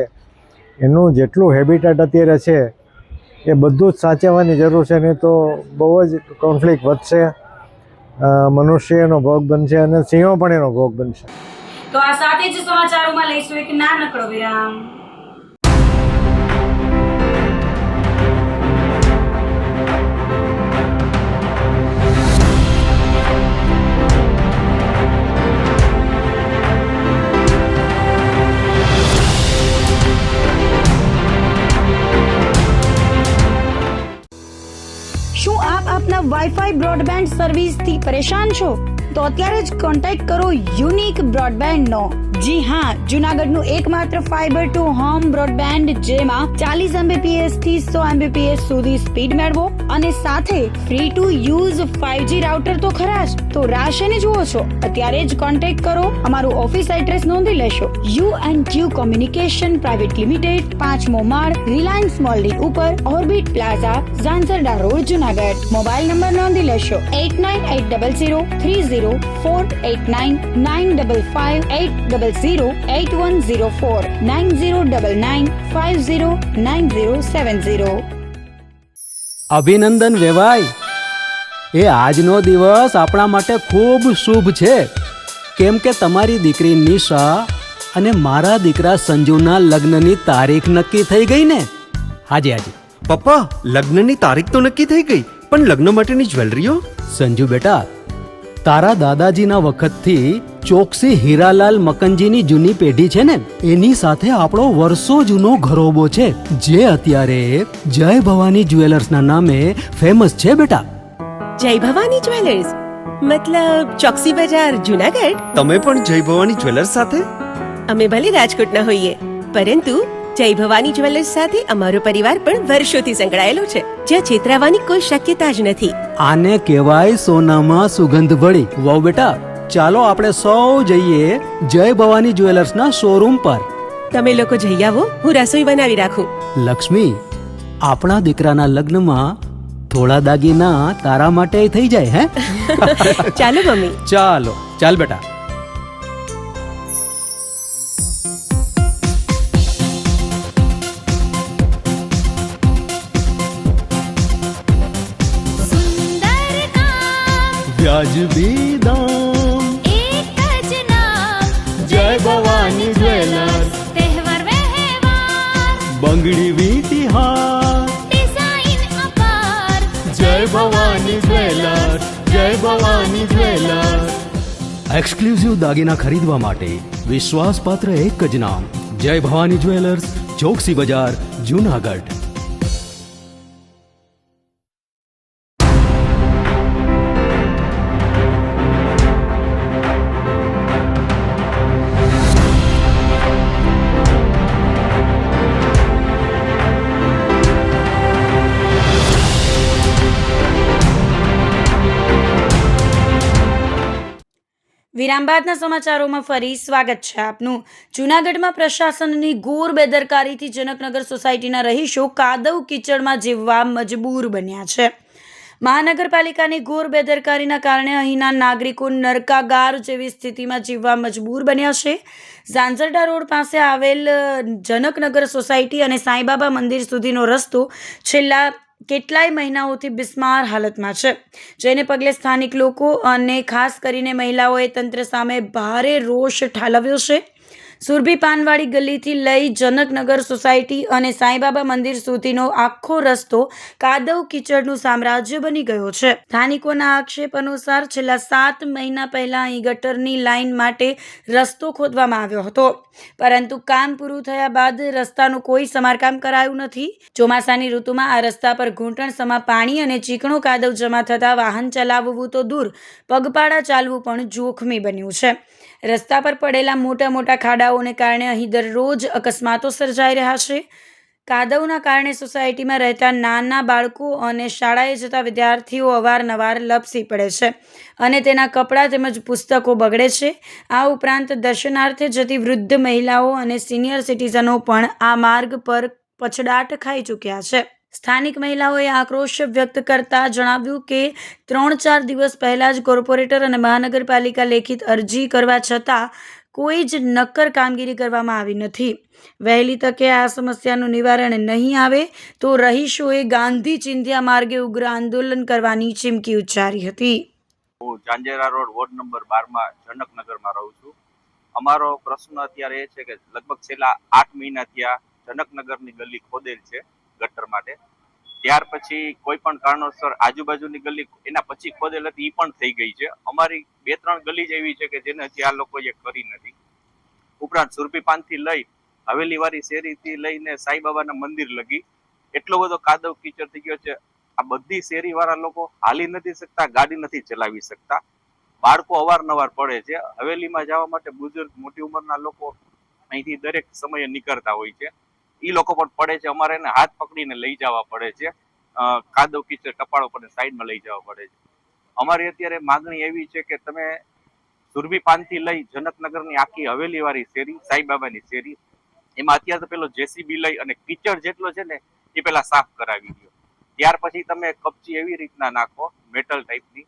એનું જેટલું હેબિટેટ અત્યારે છે એ બધું જ સાચવવાની જરૂર છે, નહીં તો બહુ જ કોન્ફ્લિક્ટ વધશે, મનુષ્ય એનો ભોગ બનશે અને સિંહો પણ એનો ભોગ બનશે. તો આ સાથે જ સમાચારોમાં લઈશું એક નાનકડો વિરામ. શું આપ આપના વાઈફાઈ બ્રોડબેન્ડ સર્વિસથી પરેશાન છો? તો અત્યારે જ કોન્ટેક્ટ કરો યુનિક બ્રોડબેન્ડનો. જી હા, જૂનાગઢનું એકમાત્ર ફાઈબર ટુ હોમ બ્રોડબેન્ડ જેમાં 40 Mbps થી 100 Mbps સુધી સ્પીડ મેળવો અને સાથે free to use 5G router તો ખરા જ. તો રાહ શેની જુઓ છો? અત્યારે જ કોન્ટેક્ટ કરો. અમારું ઓફિસ એડ્રેસ નોંધી લેશો. U&Q કોમ્યુનિકેશન પ્રાઇવેટ લિમિટેડ, 5મો માળ, રિલાયન્સ મોલની ઉપર, orbit plaza, Zanzarda road, Junagadh. Mobile number નોંધી લેશો 8980030489 95580808104 9099509070. અભિનંદન વેવાઈ. એ આજનો દિવસ આપણા માટે ખૂબ શુભ છે, કેમ કે તમારી દીકરી નિશા અને મારા દીકરા સંજુના લગ્નની તારીખ નક્કી થઈ ગઈ ને. હાજી હાજી પપ્પા, લગ્નની તારીખ તો નક્કી થઈ ગઈ, પણ લગ્ન માટેની જ્વેલરીઓ? સંજુ બેટા, તારા દાદાજીના વખતથી ચોકસી હીરાલાલ મકનજીની જૂની પેઢી છે ને એની સાથે આપણો વર્ષો જૂનો ઘરોબો છે જે અત્યારે જય ભવાની જ્વેલર્સના નામે ફેમસ છે બેટા. જય ભવાની જ્વેલર્સ મતલબ ચોકસી બજાર જુનાગઢ. તમે પણ જય ભવાની જ્વેલર્સ સાથે? અમે ભલે રાજકોટના હોઈએ પરંતુ જય ભવાની જ્વેલર્સ સાથે અમારો પરિવાર પણ વર્ષોથી સંકળાયેલો છે, જ્યાં છેતરાવાની કોઈ શક્યતા જ નથી. આને કહેવાય સોનામાં સુગંધ ભળી. વાવ બેટા, ચાલો આપણે સૌ જઈએ જય ભવાની જ્વેલર્સના શોરૂમ પર. તમે લોકો જઈ આવો, હું રસોઈ બનાવી રાખું. લક્ષ્મી, આપણા દીકરાના લગ્નમાં થોડા દાગીના તારા માટે થઈ જાય હે? ચાલો મમ્મી. ચાલો ચાલ બેટા. सुंदर काम વ્યાજબી દામ, एक ज नाम જય ભવાની જ્વેલર્સ, तहेवार व्यवहार બંગડી વીટી હાર, डिजाइन अपार જય ભવાની જ્વેલર્સ, જય ભવાની જ્વેલર્સ. એક્સક્લુઝિવ દાગીના ખરીદવા માટે વિશ્વાસપાત્ર એક જ નામ, જય ભવાની જ્વેલર્સ, ચોકસી બજાર, જુનાગઢ. વિરામ બાદના સમાચારોમાં ફરી સ્વાગત છે આપનું. જૂનાગઢમાં પ્રશાસનની ઘોર બેદરકારીથી જનકનગર સોસાયટીના રહીશો કાદવ કીચડમાં જીવવા મજબૂર બન્યા છે. મહાનગરપાલિકાની ઘોર બેદરકારીના કારણે અહીંના નાગરિકો નરકાગાર જેવી સ્થિતિમાં જીવવા મજબૂર બન્યા છે. ઝાંઝરડા રોડ પાસે આવેલ જનકનગર સોસાયટી અને સાંઈબાબા મંદિર સુધીનો રસ્તો છેલ્લા કેટલાય મહિનાઓથી બિસ્માર હાલતમાં છે, જેને પગલે સ્થાનિક લોકો અને ખાસ કરીને મહિલાઓએ તંત્ર સામે ભારે રોષ ઠાલવ્યો છે. સુરભી પાનવાડી ગલીથી લઈ જનકનગર સોસાયટી અને સાંઈબાબા મંદિર સુધીનો આખો રસ્તો કાદવ કીચડનું સામ્રાજ્ય બની ગયો છે. સ્થાનિકોના આક્ષેપ અનુસાર છેલ્લા 7 મહિના પહેલા અહીં ગટરની લાઇન માટે રસ્તો ખોદવામાં આવ્યો હતો, પરંતુ કામ પૂરું થયા બાદ રસ્તાનું કોઈ સમારકામ કરાયું નથી. ચોમાસાની ઋતુમાં આ રસ્તા પર ઘૂંટણસમા પાણી અને ચીકણો કાદવ જમા થતાં વાહન ચલાવવું તો દૂર, પગપાળા ચાલવું પણ જોખમી બન્યું છે. રસ્તા પર પડેલા મોટા મોટા ખાડાઓને કારણે અહીં દરરોજ અકસ્માતો સર્જાઈ રહ્યા છે. કાદવના કારણે સોસાયટીમાં રહેતા નાના બાળકો અને શાળાએ જતા વિદ્યાર્થીઓ અવારનવાર લપસી પડે છે અને તેના કપડાં તેમજ પુસ્તકો બગડે છે. આ ઉપરાંત દર્શનાર્થે જતી વૃદ્ધ મહિલાઓ અને સિનિયર સિટીઝનો પણ આ માર્ગ પર પછડાટ ખાઈ ચૂક્યા છે. સ્થાનિક મહિલાઓએ આક્રોશ વ્યક્ત કરતા જણાવ્યું કે 3-4 દિવસ પહેલા જ કોર્પોરેટર અને મહાનગરપાલિકા લેખિત અરજી કરવા છતાં કોઈ જ નક્કર કામગીરી કરવામાં આવી નથી. વહેલી તકે આ સમસ્યાનું નિવારણ નહીં આવે તો રહીશોએ ગાંધી ચિંધ્યા માર્ગે ઉગ્ર આંદોલન કરવાની ચીમકી ઉચ્ચારી હતી. હું ઝાંઝરા રોડ વોર્ડ નંબર 12 જનકનગરમાં રહું છું. અમારો પ્રશ્ન અત્યારે એ છે કે લગભગ છેલ્લા 8 મહિનાથી આ જનકનગરની ગલી ખોદેલ છે ગટર માટે. ત્યાર પછી કોઈ પણ કારણોસર આજુબાજુની ગલી એના પછી ખોદેલ હતી એ પણ થઈ ગઈ છે. અમારી 2-3 ગલી જ એવી છે કે જેને હજી આ લોકોએ કરી નથી. ઉપરાંત સુરભીપાનથી લઈ હવેલીવાળી શેરીથી લઈને સાંઈબાબાના મંદિર લગી એટલો બધો કાદવ કીચડ થઈ ગયો છે. આ બધી શેરીવાળા લોકો હાલી નથી શકતા, ગાડી નથી ચલાવી શકતા. બાળકો અવારનવાર પડે છે. હવેલીમાં જવા માટે બુઝુર્ગ મોટી ઉંમરના લોકો અહીંથી દરેક સમયે નીકળતા હોય છે. એ લોકો પણ પડે છે. અમારે એને હાથ પકડીને લઈ જવા પડે છે. કાદવ કીચડ ટપાળો પડે સાઈડમાં લઈ જવા પડે છે. અમારી અત્યારે માગણી એવી છે કે તમે સુરભીપાનથી લઈ જનકનગરની આખી હવેલીવાળી શેરી, સાંઈબાબાની શેરી, એમાં અત્યારે તો પેલો જેસીબી લઈ અને કીચડ જેટલો છે ને એ પેલા સાફ કરાવી દો. ત્યાર પછી તમે કપચી એવી રીતના નાખો મેટલ ટાઈપની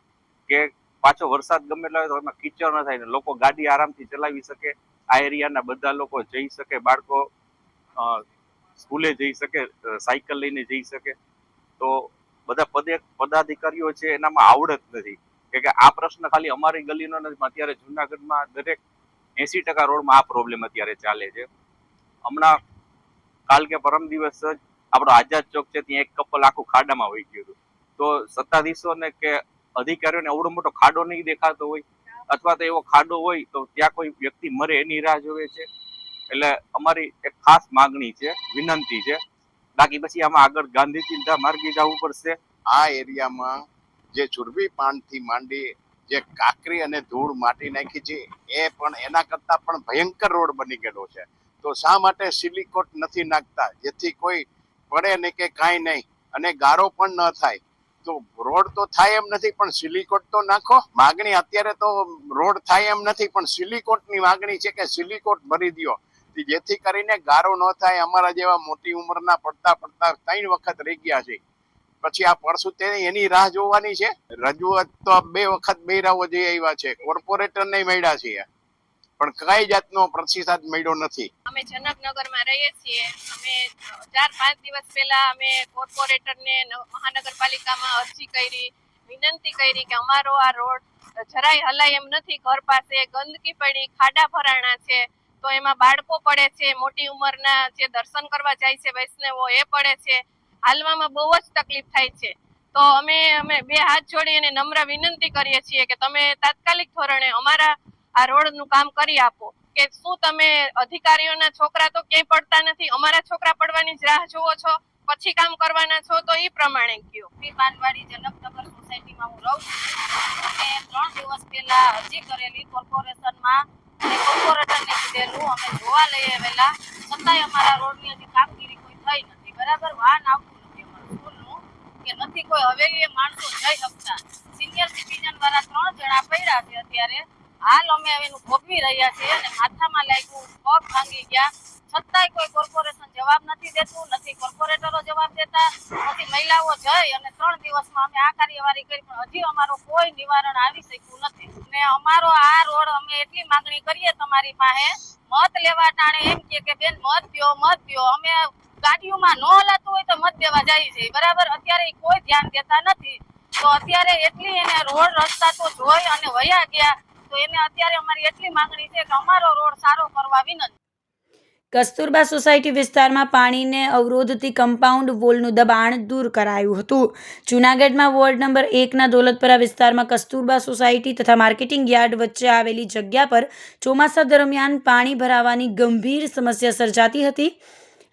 કે પાછો વરસાદ ગમે એટલો હોય તો એમાં કીચડ ન થાય ને લોકો ગાડી આરામથી ચલાવી શકે. આ એરિયાના બધા લોકો જઈ શકે, બાળકો સ્કૂલે જઈ શકે, સાયકલ લઈને જઈ શકે. તો બધા પદાધિકારીઓ છે એનામાં આવડત નથી કે આ પ્રશ્ન ખાલી અમારી ગલીનો નથી. અત્યારે જુનાગઢમાં દરેક 80% રોડમાં આ પ્રોબ્લેમ અત્યારે ચાલે છે. હમણાં કાલ કે પરમ દિવસ જ આપણો આઝાદ ચોક છે ત્યાં એક કપલ આખું ખાડામાં વહી ગયું હતું. તો સત્તાધીશોને કે અધિકારીઓને એવડો મોટો ખાડો નહીં દેખાતો હોય અથવા તો એવો ખાડો હોય તો ત્યાં કોઈ વ્યક્તિ મરે એની રાહ જોવે છે. એટલે અમારી એક ખાસ માગણી છે, વિનંતી છે. બાકી પછી આમાં આગળ ગાંધી ચિંતા માર્ગે જવું પડશે. આ એરિયામાં જે ચુરબી પાનથી માંડી જે કાકરી અને ધૂળ માટી નાખી છે એ પણ એના કરતા પણ ભયંકર રોડ બની ગયેલો છે. તો શા માટે સિલિકોટ નથી નાખતા જેથી કોઈ પડે નહીં કે કાંઈ નહીં અને ગારો પણ ન થાય? તો રોડ તો થાય એમ નથી પણ સિલિકોટ તો નાખો. માગણી અત્યારે તો રોડ થાય એમ નથી પણ સિલિકોટની માગણી છે કે સિલિકોટ ભરી દો જેથી કરીને ગારો ન થાય. અમારા જેવા મોટી ઉંમરના પડતા 3 વખત રહી ગયા છે. પછી આ પડશું તે એની રાહ જોવાની છે. રજૂઆત તો 2 વખત બેરાઓ જઈ આવ્યા છે, કોર્પોરેટર ને મળ્યા છીએ પણ કઈ જાતનો પ્રતિસાદ મળ્યો નથી. અમે જનકનગરમાં રહીએ છીએ. અમે 4-5 દિવસ પહેલા અમે કોર્પોરેટરને મહાનગરપાલિકામાં અરજી કરી, વિનંતી કરી કે અમારો આ રોડ જરાય હલાય એમ નથી. ઘર પાસે ગંદકી પડી, ખાડા ભરાણા છે, તો એમાં બાળકો પડે છે, મોટી ઉંમરના જે દર્શન કરવા જાય છે વૈષ્ણવો એ પડે છે. હાલવામાં બહુ જ તકલીફ થાય છે. તો અમે 2 હાથ જોડી અને નમ્ર વિનંતી કરીએ છીએ કે તમે તાત્કાલિક ધોરણે અમારા આ રોડનું કામ કરી આપો. કે શું તમે અધિકારીઓના છોકરા તો ક્યાંય પડતા નથી, અમારા છોકરા પડવાની જ રાહ જોવો છો, પછી કામ કરવાના છો? તો એ પ્રમાણે કયો. પાનવાડી જનકનગર સોસાયટીમાં હું રહું છું અને 3 દિવસ પહેલા અરજી કરેલી કોર્પોરેશનમાં અને કોર્પોરેટરને કીધેલું અમે જોવા લઈ આવેલા, છતાંય અમારા રોડની હજી કામગીરી કોઈ થઈ નથી. બરાબર વાહન આવતું નથી અમારું સ્કૂલનું કે નથી કોઈ હવેલીએ માણસો જઈ શકતા. સિનિયર સિટીઝન વાળા 3 જણા પડ્યા છે અત્યારે. હાલ અમે એનું ભોગવી રહ્યા છીએ અને માથામાં લાગ્યું, પગ ભાંગી ગયા, છતાંય કોઈ કોર્પોરેશન જવાબ નથી દેતું, નથી કોર્પોરેટરો જવાબ દેતા, પછી મહિલાઓ જઈ અને 3 દિવસમાં અમે આ કાર્યવાહી કરી પણ હજી અમારો કોઈ નિવારણ આવી શક્યું નથી. ને અમારો આ રોડ અમે એટલી માંગણી કરીએ તમારી પાસે, મત લેવા ટાણે એમ કે બેન મત દ્યો. અમે ગાડીઓમાં ન હલાતું હોય તો મત દેવા જાય છે, બરાબર. અત્યારે કોઈ ધ્યાન દેતા નથી. તો અત્યારે એટલી એને રોડ રસ્તા તો જોઈ અને વયા ગયા. તો એને અત્યારે અમારી એટલી માંગણી છે કે અમારો રોડ સારો કરવા વિનંતી. કસ્તુરબા સોસાયટી વિસ્તારમાં પાણીને અવરોધતી કમ્પાઉન્ડ વોલનું દબાણ દૂર કરાયું હતું. જૂનાગઢમાં વોર્ડ નંબર 1ના દોલતપરા વિસ્તારમાં કસ્તુરબા સોસાયટી તથા માર્કેટિંગ યાર્ડ વચ્ચે આવેલી જગ્યા પર ચોમાસા દરમિયાન પાણી ભરાવાની ગંભીર સમસ્યા સર્જાતી હતી.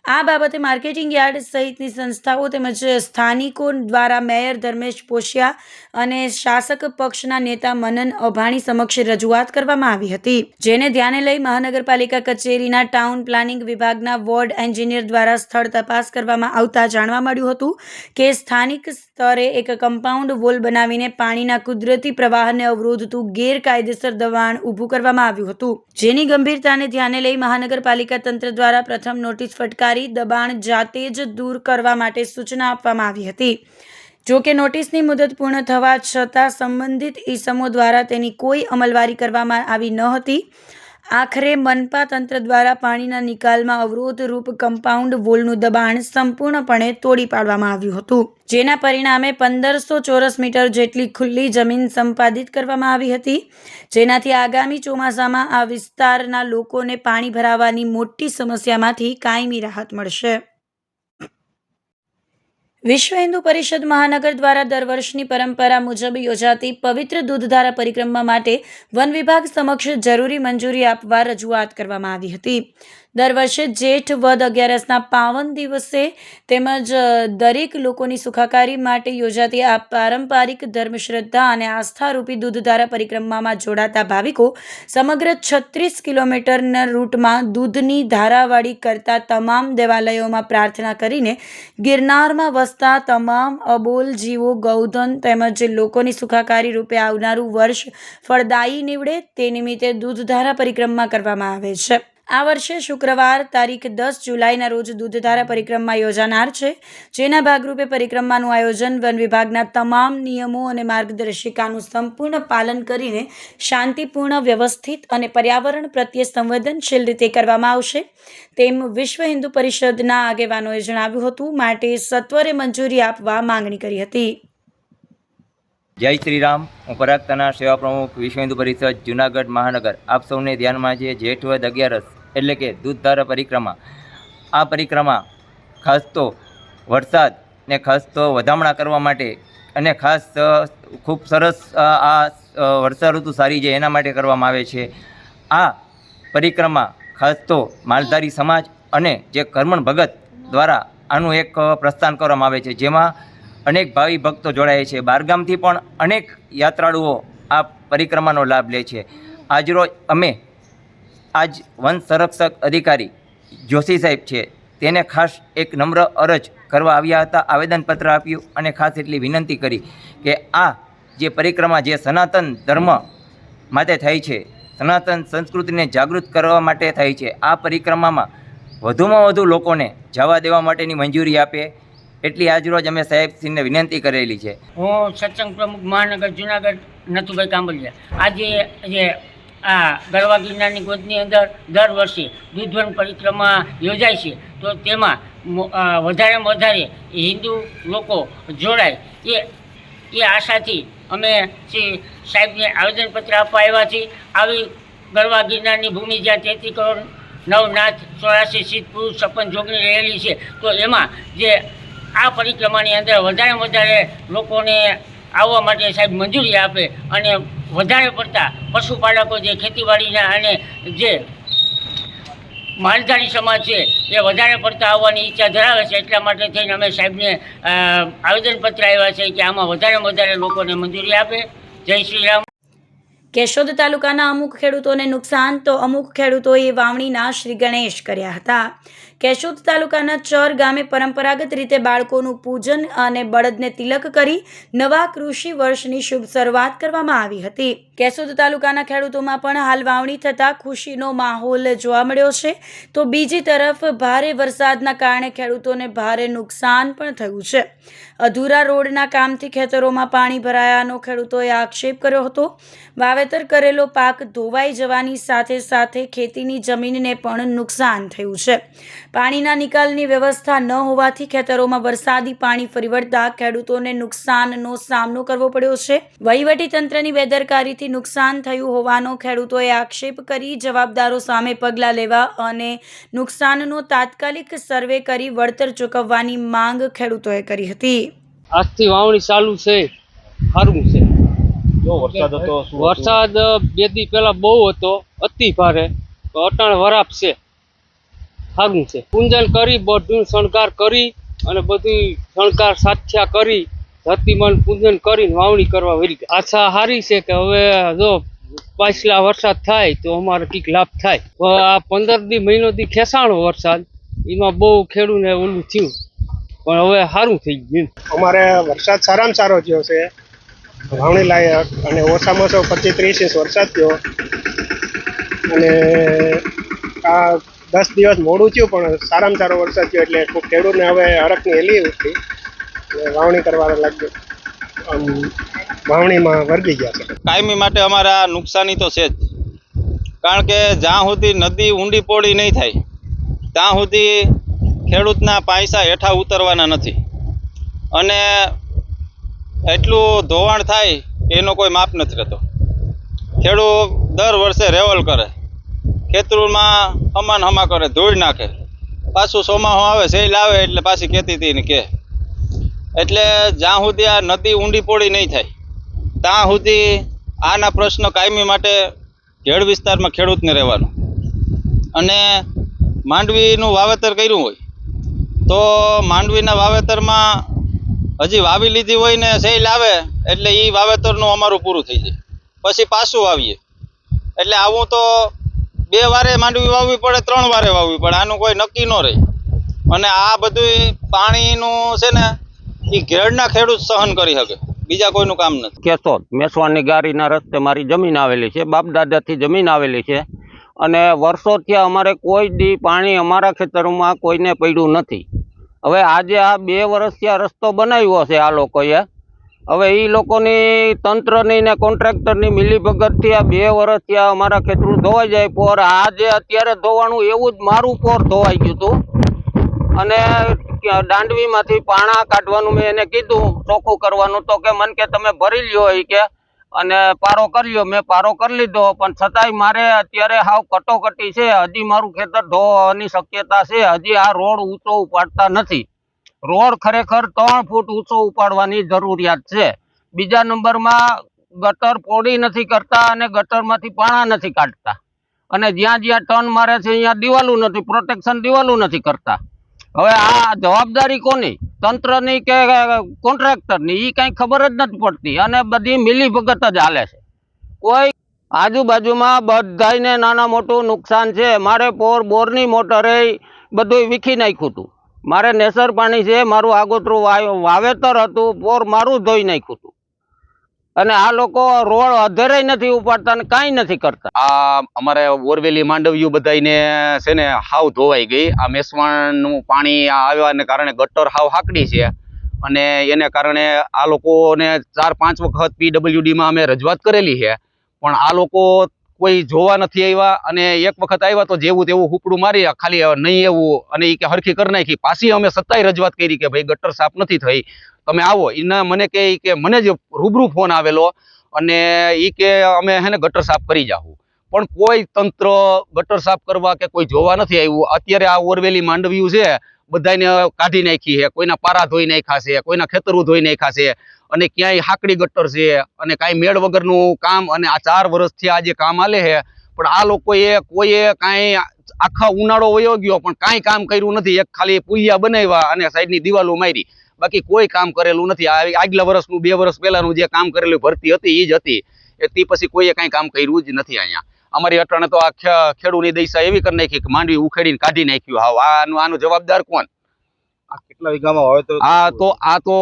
આ બાબતે માર્કેટિંગ યાર્ડ સહિતની સંસ્થાઓ તેમજ સ્થાનિકો દ્વારા મેયર ધર્મેશ પોશિયા અને શાસક પક્ષના નેતા મનન અભાણી સમક્ષ રજૂઆત કરવામાં આવી હતી, જેને ધ્યાને લઈ મહાનગરપાલિકા કચેરીના ટાઉન પ્લાનિંગ વિભાગના વોર્ડ એન્જિનિયર દ્વારા સ્થળ તપાસ કરવામાં આવતા જાણવા મળ્યું હતું કે સ્થાનિક સ્તરે એક કમ્પાઉન્ડ વોલ બનાવીને પાણીના કુદરતી પ્રવાહને અવરોધતું ગેરકાયદેસર દબાણ ઊભું કરવામાં આવ્યું હતું, જેની ગંભીરતાને ધ્યાને લઈ મહાનગરપાલિકા તંત્ર દ્વારા પ્રથમ નોટિસ ફટકારી દબાણ જાતે જ દૂર કરવા માટે સૂચના આપવામાં આવી હતી. જો કે નોટિસની મુદત પૂર્ણ થવા છતાં સંબંધિત ઇસમો દ્વારા તેની કોઈ અમલવારી કરવામાં આવી ન હતી. આખરે મનપા તંત્ર દ્વારા પાણીના નિકાલમાં અવરોધરૂપ કમ્પાઉન્ડ વોલનું દબાણ સંપૂર્ણપણે તોડી પાડવામાં આવ્યું હતું, જેના પરિણામે 1500 ચોરસ મીટર જેટલી ખુલ્લી જમીન સંપાદિત કરવામાં આવી હતી, જેનાથી આગામી ચોમાસામાં આ વિસ્તારના લોકોને પાણી ભરાવાની મોટી સમસ્યામાંથી કાયમી રાહત મળશે. વિશ્વ હિન્દુ પરિષદ મહાનગર દ્વારા દર વર્ષની પરંપરા મુજબ યોજાતી પવિત્ર દૂધધારા પરિક્રમા માટે વન વિભાગ સમક્ષ જરૂરી મંજૂરી આપવા રજૂઆત કરવામાં આવી હતી. દર વર્ષે જેઠ વદ 11ના પાવન દિવસે તેમજ દરેક લોકોની સુખાકારી માટે યોજાતી આ પારંપરિક ધર્મ શ્રદ્ધા અને આસ્થારૂપી દૂધધારા પરિક્રમામાં જોડાતા ભાવિકો સમગ્ર 36 કિલોમીટરના રૂટમાં દૂધની ધારાવાળી કરતા તમામ દેવાલયોમાં પ્રાર્થના કરીને ગિરનારમાં વસતા તમામ અબોલ જીવો, ગૌધન તેમજ લોકોની સુખાકારી રૂપે આવનારું વર્ષ ફળદાયી નીવડે તે નિમિત્તે દૂધધારા પરિક્રમા કરવામાં આવે છે. આ વર્ષે શુક્રવાર તારીખ 10 જુલાઈના રોજ દૂધધારા પરિક્રમા યોજાનાર છે, જેના ભાગરૂપે પરિક્રમાનું આયોજન વન વિભાગના તમામ નિયમો અને માર્ગદર્શિકાનું સંપૂર્ણ પાલન કરીને શાંતિપૂર્ણ, વ્યવસ્થિત અને પર્યાવરણ પ્રત્યે સંવેદનશીલ રીતે કરવામાં આવશે તેમ વિશ્વ હિન્દુ પરિષદના આગેવાનોએ જણાવ્યું હતું, માટે સત્વરે મંજૂરી આપવા માંગણી કરી હતી. જય શ્રી રામ. હું પરાગ તનાર, સેવા પ્રમુખ, વિશ્વ હિન્દુ પરિષદ જૂનાગઢ મહાનગર. આપ સૌને ધ્યાનમાં છે જેઠ વદ 11 એટલે કે દૂધધારા પરિક્રમા. આ પરિક્રમા ખાસ તો વરસાદ ને ખાસ તો વધામણા કરવા માટે અને ખાસ ખૂબ સરસ આ વર્ષા ઋતુ સારી જાય એના માટે કરવામાં આવે છે. આ પરિક્રમા ખાસ તો માલધારી સમાજ અને જે કર્મણ ભગત દ્વારા આનું એક પ્રસ્થાન કરવામાં આવે છે, જેમાં અનેક ભાવિ ભક્તો જોડાય છે. બહારગામથી પણ અનેક યાત્રાળુઓ આ પરિક્રમાનો લાભ લે છે. આજરોજ અમે આજ વન સંરક્ષક અધિકારી જોશી સાહેબ છે તેને ખાસ એક નમ્ર અરજ કરવા આવ્યા હતા, આવેદનપત્ર આપ્યું અને ખાસ એટલી વિનંતી કરી કે આ જે પરિક્રમા જે સનાતન ધર્મ માટે થાય છે, સનાતન સંસ્કૃતિને જાગૃત કરવા માટે થાય છે, આ પરિક્રમામાં વધુમાં વધુ લોકોને જવા દેવા માટેની મંજૂરી આપે એટલી આજરોજ અમે સાહેબશ્રીને વિનંતી કરેલી છે. હું સત્સંગ પ્રમુખ મહાનગર જુનાગઢ નથુભાઈ કાંબલિયા. આજે જે આ ગરવા ગિરનારની ગોદની અંદર દર વર્ષે દૂધવન પરિક્રમા યોજાય છે, તો તેમાં વધારેમાં વધારે હિન્દુ લોકો જોડાય એ આશાથી અમે શ્રી સાહેબને આવેદનપત્ર આપવા આવ્યા છીએ. આવી ગરવા ગિરનારની ભૂમિ જ્યાં 33 કરોડ નવનાથ 84 સિદ્ધ પુરુષ 56 જોગણી રહેલી છે, તો એમાં જે આ પરિક્રમાની અંદર વધારેમાં વધારે લોકોને આવવા માટે સાહેબ મંજૂરી આપે અને વધારે પડતા પશુપાલકો જે ખેતીવાડીના અને જે માલધારી સમાજ છે એ વધારે પડતા આવવાની ઈચ્છા ધરાવે છે. એટલા માટે થઈને અમે સાહેબને આવેદનપત્ર આવ્યા છે કે આમાં વધારેમાં વધારે લોકોને મંજૂરી આપે. જય શ્રી રામ. કેશોદ તાલુકાના અમુક ખેડૂતોને નુકસાન તો અમુક ખેડૂતોએ વાવણીના શ્રી ગણેશ કર્યા હતા. કેશોદ તાલુકાના ચર ગામે પરંપરાગત રીતે બાળકોનું પૂજન અને બળદને તિલક કરી નવા કૃષિ વર્ષની શુભ શરૂઆત કરવામાં આવી હતી. કેશોદ તાલુકાના ખેડૂતોમાં પણ હાલ વાવણી થતાં ખુશીનો માહોલ જોવા મળ્યો છે, તો બીજી તરફ ભારે વરસાદના કારણે ખેડૂતોને ભારે નુકસાન પણ થયું છે. અધૂરા રોડના કામથી ખેતરોમાં પાણી ભરાયાનો ખેડૂતોએ આક્ષેપ કર્યો હતો. વાવેતર કરેલો પાક ધોવાઈ જવાની સાથે સાથે ખેતીની જમીનને પણ નુકસાન થયું છે. પાણીના નિકાલની વ્યવસ્થા ન હોવાથી ખેતરોમાં વરસાદી પાણી ફરી વળતા ખેડૂતોને નુકસાનનો સામનો કરવો પડ્યો છે. વહીવટી તંત્રની બેદરકારીથી નુકસાન થયું હોવાનો ખેડૂતોએ આક્ષેપ કરી જવાબદારો સામે પગલાં લેવા અને નુકસાનનો તાત્કાલિક સર્વે કરી વળતર ચૂકવવાની માંગ ખેડૂતોએ કરી હતી. આજથી વાવણી ચાલુ છે, સારું છે. વરસાદ 2 દી પહેલા બહુ હતો, અતિ ભારે, તો અટાણ વરાપ છે, સારું છે. પૂજન કરી બધું શણગાર કરી અને બધું શણગાર સાથ્યા કરી ધરતીમાન પૂજન કરીને વાવણી કરવા વળી ગયા. આશા સારી છે કે હવે જો પાછલા વરસાદ થાય તો અમારે કંઈક લાભ થાય. આ 15 દી મહિનોથી ખેંચાણો વરસાદ, એમાં બહુ ખેડૂને ઓલું થયું, પણ હવે સારું થઈ ગયું. અમારે વરસાદ સારામાં સારો થયો છે, વાવણી લાયક, અને ઓછામાં ઓછો 25-30 ઇંચ વરસાદ થયો. અને આ 10 દિવસ મોડું થયું પણ સારામાં સારો વરસાદ થયો એટલે ખેડૂતને હવે હરખની હેલી ઉઠી વાવણી કરવા લાગ્યો, વાવણીમાં વર્ગી ગયા છે. કાયમી માટે અમારે આ નુકસાની તો છે જ, કારણ કે જ્યાં સુધી નદી ઊંડી પોળી નહીં થાય ત્યાં સુધી ખેડૂતના પૈસા હેઠા ઉતરવાના નથી. અને એટલું ધોવાણ થાય એનો કોઈ માપ નથી રહેતો. ખેડૂત દર વર્ષે રેવલ કરે, ખેતરોમાં હમા કરે, ધોઈ નાખે, પાછું ચોમાસું આવે સેલ આવે એટલે પાછી ખેતી ને કે. એટલે જ્યાં સુધી આ નદી ઊંડી પોળી નહીં થાય ત્યાં સુધી આના પ્રશ્ન કાયમી માટે ઘેડ વિસ્તારમાં ખેડૂતને રહેવાનું. અને માંડવીનું વાવેતર કર્યું હોય તો માંડવીના વાવેતરમાં હજી વાવી લીધી હોય ને સેલ આવે એટલે એ વાવેતરનું અમારું પૂરું થઈ જાય, પછી પાછું વાવીએ. એટલે આવું તો 2 વારે માંડવી વાવવી પડે, 3 વારે વાવવી પડે, આનું કોઈ નક્કી ન રહે. અને આ બધું પાણીનું છે ને એ ઘેડના ખેડૂત સહન કરી શકે, બીજા કોઈનું કામ નથી. કેશોદ મેસવાની ગારીના રસ્તે મારી જમીન આવેલી છે, બાપ દાદાથી જમીન આવેલી છે, અને વર્ષોથી અમારે કોઈ દી પાણી અમારા ખેતરોમાં કોઈને પડ્યું નથી. હવે આજે આ 2 વર્ષથી આ રસ્તો બનાવ્યો છે આ લોકોએ. હવે એ લોકોની તંત્રની ને કોન્ટ્રાક્ટરની મિલીભગતથી આ 2 વર્ષથી આ અમારા ખેતરું ધોવાઈ જાય. પોર આજે અત્યારે ધોવાનું એવું જ મારું પોર ધોવાઈ ગયું હતું, અને દાંડવીમાંથી પાણા કાઢવાનું મેં એને કીધું, ચોખ્ખું કરવાનું, તો કે મને કે તમે ભરી લ્યો એ કે, અને પારો કરી લ્યો. મેં પારો કરી લીધો, પણ છતાંય મારે અત્યારે હાવ કટોકટી છે. હજી મારું ખેતર ધોવાની શક્યતા છે. હજી આ રોડ ઊંચો ઉપાડતા નથી. રોડ ખરેખર 3 ફૂટ ઊંચો ઉપાડવાની જરૂરિયાત છે. બીજા નંબરમાં ગટર પોડી નથી કરતા અને ગટરમાંથી પાણા નથી કાઢતા અને જ્યાં જ્યાં ટર્ન મારે છે અહીંયા દિવાલું નથી, પ્રોટેક્શન દિવાલું નથી કરતા. હવે આ જવાબદારી કોની? તંત્રની કે કોન્ટ્રાક્ટરની? એ કાંઈ ખબર જ નથી પડતી અને બધી મિલીભગત જ હાલે છે. કોઈ આજુબાજુમાં બધાને નાના મોટું નુકસાન છે. મારે બોરની મોટરે બધું વીખી નાખ્યું હતું. મારે નેસર પાણી છે, મારું આગોતરું વાવેતર હતું, બોર મારું ધોઈ નાખ્યું હતું અને આ લોકો રોડ અધેરે નથી ઉપાડતા ને કાંઈ નથી કરતા. આ અમારે બોરવેલી માંડવ્યું બધાને છે ને હાવ ધોવાઈ ગઈ. આ મેસવાણનું પાણી આવ્યાને કારણે ગટર હાવ હાકડી છે અને એને કારણે આ લોકોને 4-5 વખત PWDમાં અમે રજૂઆત કરેલી છે, પણ આ લોકો કોઈ જોવા નથી આવ્યા અને એક વખત આવ્યા તો જેવું તેવું હુપડું મારી ખાલી નહીં એવું અને એ કે હરખી કરી નાખી. પાછી અમે સત્તાય રજૂઆત કરી કે ભાઈ ગટર સાફ નથી થઈ, તમે આવો. એના મને કે મને જ રૂબરૂ ફોન આવેલો અને એ કે અમે હે ને ગટર સાફ કરી જાઉં, પણ કોઈ તંત્ર ગટર સાફ કરવા કે કોઈ જોવા નથી આવ્યું. અત્યારે આ ઓરવેલી માંડવ્યું છે બધાને કાઢી નાખી છે, કોઈના પારા ધોઈ નાખ્યા છે, કોઈના ખેતરો ધોઈ નાખ્યા છે અને ક્યાંય હાકડી ગટર છે અને કાંઈ મેળ વગરનું કામ. અને આ 4 વર્ષથી આ જે કામ હાલે છે, પણ આ લોકોએ કોઈએ કાંઈ આખા ઉનાળો વયો ગયો પણ કાંઈ કામ કર્યું નથી. એક ખાલી પુલિયા બનાવ્યા અને સાઈડની દિવાલો મારી, બાકી કોઈ કામ કરેલું નથી. આગલા વર્ષનું 2 વર્ષ પહેલાનું જે કામ કરેલું ભરતી હતી એ જ હતી, તે પછી કોઈએ કાંઈ કામ કર્યું જ નથી. અહીંયા અમારી અટાણે તો આ ખેડૂની દશા એવી કરી નાખી કે માંડવી ઉખેડીને કાઢી નાખ્યું. હાવ આનો જવાબદાર કોણ? આ કેટલા વીઘામાં વાવેતર? આ તો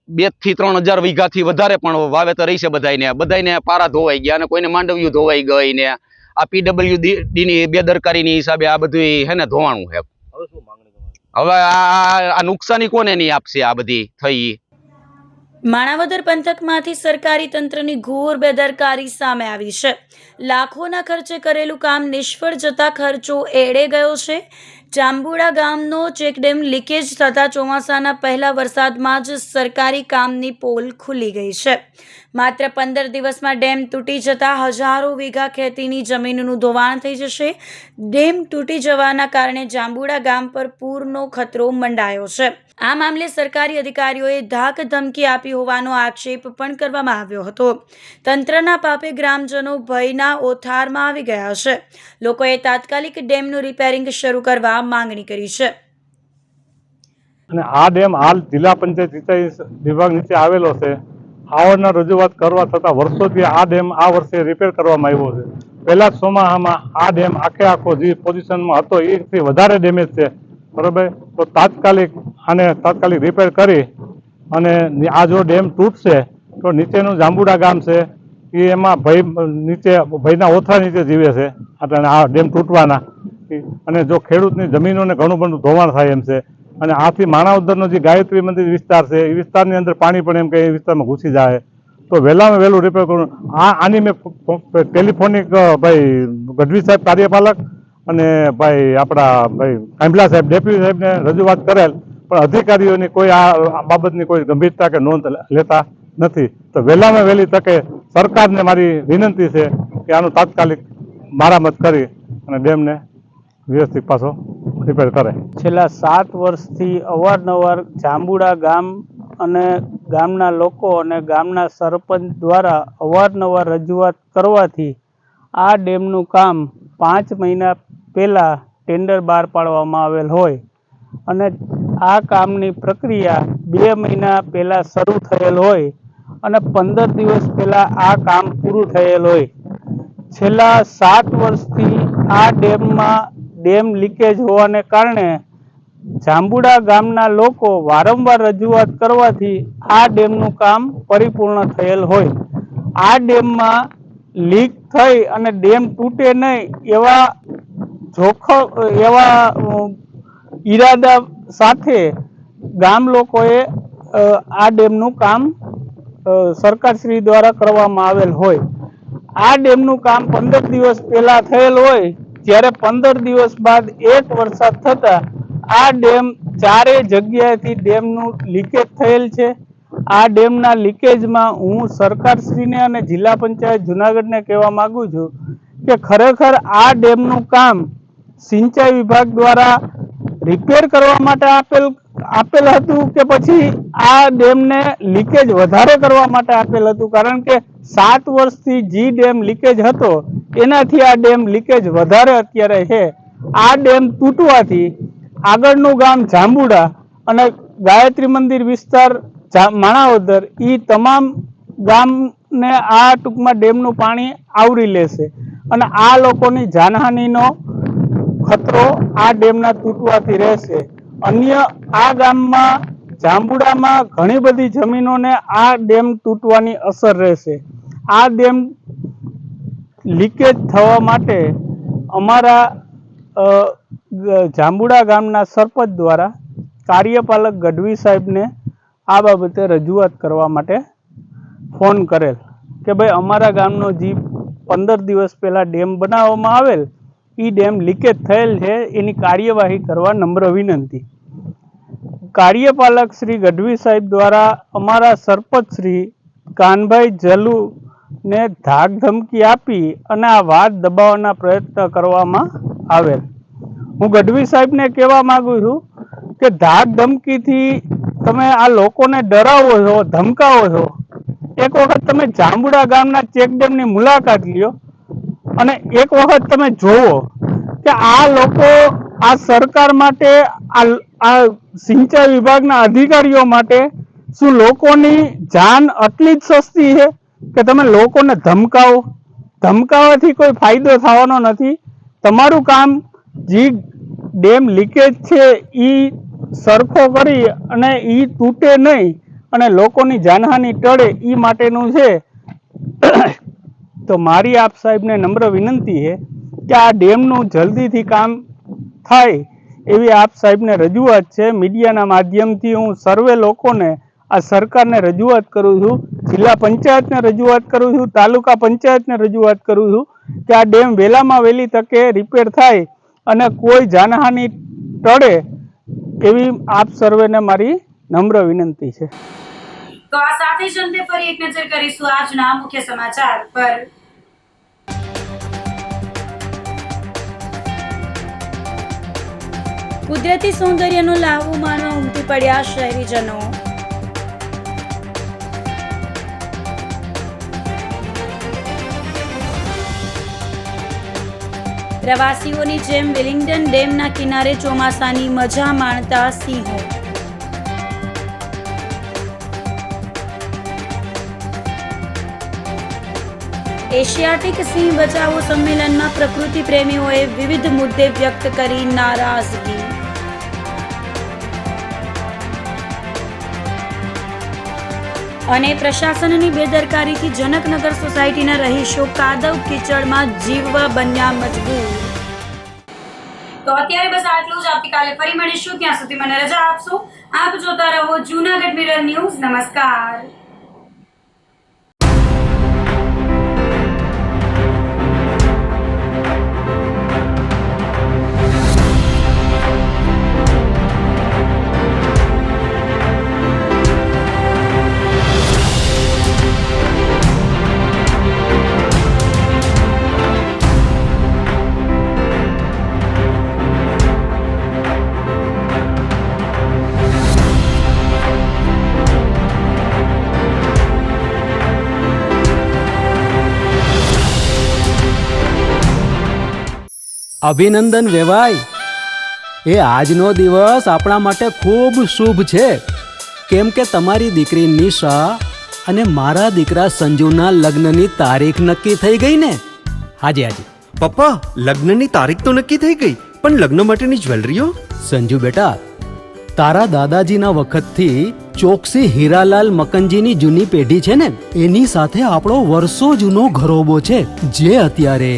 2 થી 3 હજાર વીઘાથી વધારે પણ વાવેતર રહી છે. બધાને પારા ધોવાઈ ગયા અને કોઈને માંડવ્યું ધોવાઈ ગઈ ને આ PWDની બેદરકારીની હિસાબે આ બધું હે ને ધોવાણું છે. હવે આ નુકસાની કોને નહીં આપશે? આ બધી થઈ. માણાવદર પંથકમાંથી સરકારી તંત્રની ઘોર બેદરકારી સામે આવી છે. લાખોના ખર્ચે કરેલું કામ નિષ્ફળ જતા ખર્ચો એળે ગયો છે. જાંબુડા ગામનો ચેકડેમ લીકેજ થતાં ચોમાસાના પહેલા વરસાદમાં જ સરકારી કામની પોલ ખુલી ગઈ છે. માત્ર 15 દિવસમાં ડેમ તૂટી જતાં હજારો વીઘા ખેતીની જમીનનું ધોવાણ થઈ જશે. ડેમ તૂટી જવાના કારણે જાંબુડા ગામ પર પૂરનો ખતરો મંડાયો છે. આ મામલે સરકારી અધિકારીઓએ ધાક ધમકી આપી હોવાનો આક્ષેપ પણ કરવામાં આવ્યો હતો. તંત્રના પાપે ગ્રામજનો ભયના ઓથારમાં આવી ગયા છે. લોકોએ તાત્કાલિક ડેમનું રિપેરિંગ શરૂ કરવા માંગણી કરી છે. અને આ ડેમ હાલ જિલ્લા પંચાયત સિંચાઈ વિભાગ નીચે આવેલો છે. આવડના રજૂઆત કરવા છતાં વર્ષોથી આ ડેમ આ વર્ષે રિપેર કરવામાં આવ્યો છે. પહેલા ચોમાસામાં આ ડેમ આખો જે પોઝિશનમાં હતો એથી વધારે ડેમેજ છે, બરાબર. તો તાત્કાલિક રિપેર કરી અને આ જો ડેમ તૂટશે તો નીચેનું જાંબુડા ગામ છે એ એમાં ભયના ઓથરા નીચે જીવે છે આ ડેમ તૂટવાના. અને જો ખેડૂતની જમીનોને ઘણું બધું ધોવાણ થાય એમ છે. અને આથી માણાવદરનો જે ગાયત્રી મંદિર વિસ્તાર છે એ વિસ્તારની અંદર પાણી પણ એમ કે એ વિસ્તારમાં ઘૂસી જાય, તો વહેલામાં વહેલું રિપેર કરવું. આની મેં ટેલિફોનિક ભાઈ ગઢવી સાહેબ કાર્યપાલક અને ભાઈ આપણા ભાઈ કાંભલા સાહેબ ડેપ્યુટી સાહેબને રજૂઆત કરેલ, પણ અધિકારીઓની કોઈ આ બાબતની કોઈ ગંભીરતા કે નોંધ લેતા નથી. તો વહેલામાં વહેલી તકે સરકારને મારી વિનંતી છે કે આનું તાત્કાલિક મરામત કરી અને ડેમને વ્યવસ્થિત પાછો રિપેર કરે. છેલ્લા 7 વર્ષથી અવારનવાર જાંબુડા ગામ અને ગામના લોકો અને ગામના સરપંચ દ્વારા અવારનવાર રજૂઆત કરવાથી આ ડેમનું કામ 5 મહિના પહેલાં ટેન્ડર બહાર પાડવામાં આવેલ હોય અને આ કામની પ્રક્રિયા 2 મહિના પહેલાં શરૂ થયેલ હોય અને 15 દિવસ પહેલાં આ કામ પૂરું થયેલ હોય. છેલ્લા 7 વર્ષથી આ ડેમ લીકેજ હોવાને કારણે જાંબુડા ગામના લોકો વારંવાર રજૂઆત કરવાથી આ ડેમનું કામ પરિપૂર્ણ થયેલ હોય. આ ડેમમાં લીક થઈ અને ડેમ તૂટે નહીં એવા ઈરાદા સાથે ગામ લોકોએ આ ડેમનું કામ સરકારશ્રી દ્વારા કરવામાં આવેલ હોય. આ ડેમનું કામ 15 દિવસ પહેલા થયેલ હોય, જ્યારે 15 દિવસ બાદ એક વરસાદ થતા આ ડેમ 4 જગ્યાએથી ડેમનું લીકેજ થયેલ છે. આ ડેમના લીકેજમાં હું સરકારશ્રીને અને જિલ્લા પંચાયત જુનાગઢને કહેવા માંગુ છું કે ખરેખર આ ડેમનું કામ સિંચાઈ વિભાગ દ્વારા રિપેર કરવા માટે આપેલ હતું કે પછી આ ડેમને લીકેજ વધારે કરવા માટે આપેલ હતું? કારણ કે 7 વર્ષથી જી ડેમ લીકેજ હતો એનાથી આ ડેમ લીકેજ વધારે અત્યારે છે. આ ડેમ તૂટવાથી આગળનું ગામ જાંબુડા અને ગાયત્રી મંદિર વિસ્તાર માણાવદર એ તમામ ગામને આ ટૂંકમાં ડેમનું પાણી આવરી લેશે અને આ લોકોની જાનહાનિનો ખતરો આ ડેમના તૂટવાથી રહેશે. અન્ય આ ગામમાં જાંબુડામાં ઘણી બધી જમીનોને આ ડેમ તૂટવાની અસર રહેશે. આ ડેમ લીકેજ થવા માટે અમારા જાંબુડા ગામના સરપંચ દ્વારા કાર્યપાલક ગઢવી સાહેબને આ બાબતે રજૂઆત કરવા માટે ફોન કરેલ કે ભાઈ અમારા ગામનો જે 15 દિવસ પહેલાં ડેમ બનાવવામાં આવેલ એ ડેમ લીકેજ થયેલ છે, એની કાર્યવાહી કરવા નમ્ર વિનંતી. કાર્યપાલક શ્રી ગઢવી સાહેબ દ્વારા અમારા સરપંચ શ્રી કાનભાઈ જલુને ધાક ધમકી આપી અને આ વાત દબાવવાના પ્રયત્ન કરવામાં આવેલ. હું ગઢવી સાહેબને કહેવા માંગુ છું કે ધાક ધમકીથી તમે આ લોકોને ડરાવો છો, ધમકાવો છો. એક વખત તમે જાંબુડા ગામના ચેકડેમની મુલાકાત લ્યો અને એક વખત તમે જોવો કે આ લોકો આ સરકાર માટે આ સિંચાઈ વિભાગના અધિકારીઓ માટે શું લોકોની જાન આટલી જ સસ્તી છે કે તમે લોકોને ધમકાવો? ધમકાવવાથી કોઈ ફાયદો થવાનો નથી. તમારું કામ જે ડેમ લીકેજ છે એ સરખો કરી અને એ તૂટે નહીં અને લોકોની જાનહાનિ ટળે એ માટેનું છે. તો મારી આપ સાહેબને નમ્ર વિનંતી છે કે આ ડેમનું જલ્દીથી કામ થાય એવી આપ સાહેબને રજૂઆત છે. મીડિયાના માધ્યમથી હું સર્વે લોકોને આ સરકારને રજૂઆત કરું છું, જિલ્લા પંચાયતને રજૂઆત કરું છું, તાલુકા પંચાયતને રજૂઆત કરું છું કે આ ડેમ વહેલામાં વહેલી તકે રિપેર થાય અને કોઈ જાનહાનિ ટળે એવી આપ સર્વેને મારી નમ્ર વિનંતી છે. તો આ સાથે જ અંતે ફરી એક નજર કરીશું આજના મુખ્ય સમાચાર પર. કુદરતી સૌંદર્યનો લાહવો માણવા ઉમટી પડ્યા શહેરીજનો. પ્રવાસીઓની જેમ વેલિંગ્ટન ડેમના કિનારે ચોમાસાની મજા માણતા સિંહો. એશિયાટિક સિંહ બચાવો સંમેલનમાં પ્રકૃતિ પ્રેમીઓએ વિવિધ મુદ્દે વ્યક્ત કરી નારાજગી. અને પ્રશાસનની બેદરકારીથી જનકનગર સોસાયટીના રહીશો કાદવ કીચડમાં જીવવા બન્યા મજબૂર. તો અત્યારે બસ આટલું જ. આવતીકાલે ફરી મળીશું, ત્યાં સુધી મને રજા આપશો. આપ જોતા રહો જૂનાગઢ મિરર ન્યૂઝ. નમસ્કાર. અભિનંદન વેવાઈ. એ આજનો દિવસ આપણા માટે ખૂબ શુભ છે, કેમ કે તમારી દીકરી નિશા અને મારા દીકરા સંજુના લગ્નની તારીખ નક્કી થઈ ગઈ ને. હાજી હાજી પપ્પા, લગ્નની તારીખ તો નક્કી થઈ ગઈ, પણ લગ્ન માટેની જ્વેલરીઓ? સંજુ બેટા, તારા દાદાજીના વખતથી ચોકસી હીરાલાલ મકનજીની જૂની પેઢી છે ને, એની સાથે આપણો વર્ષો જૂનો ઘરોબો છે, જે અત્યારે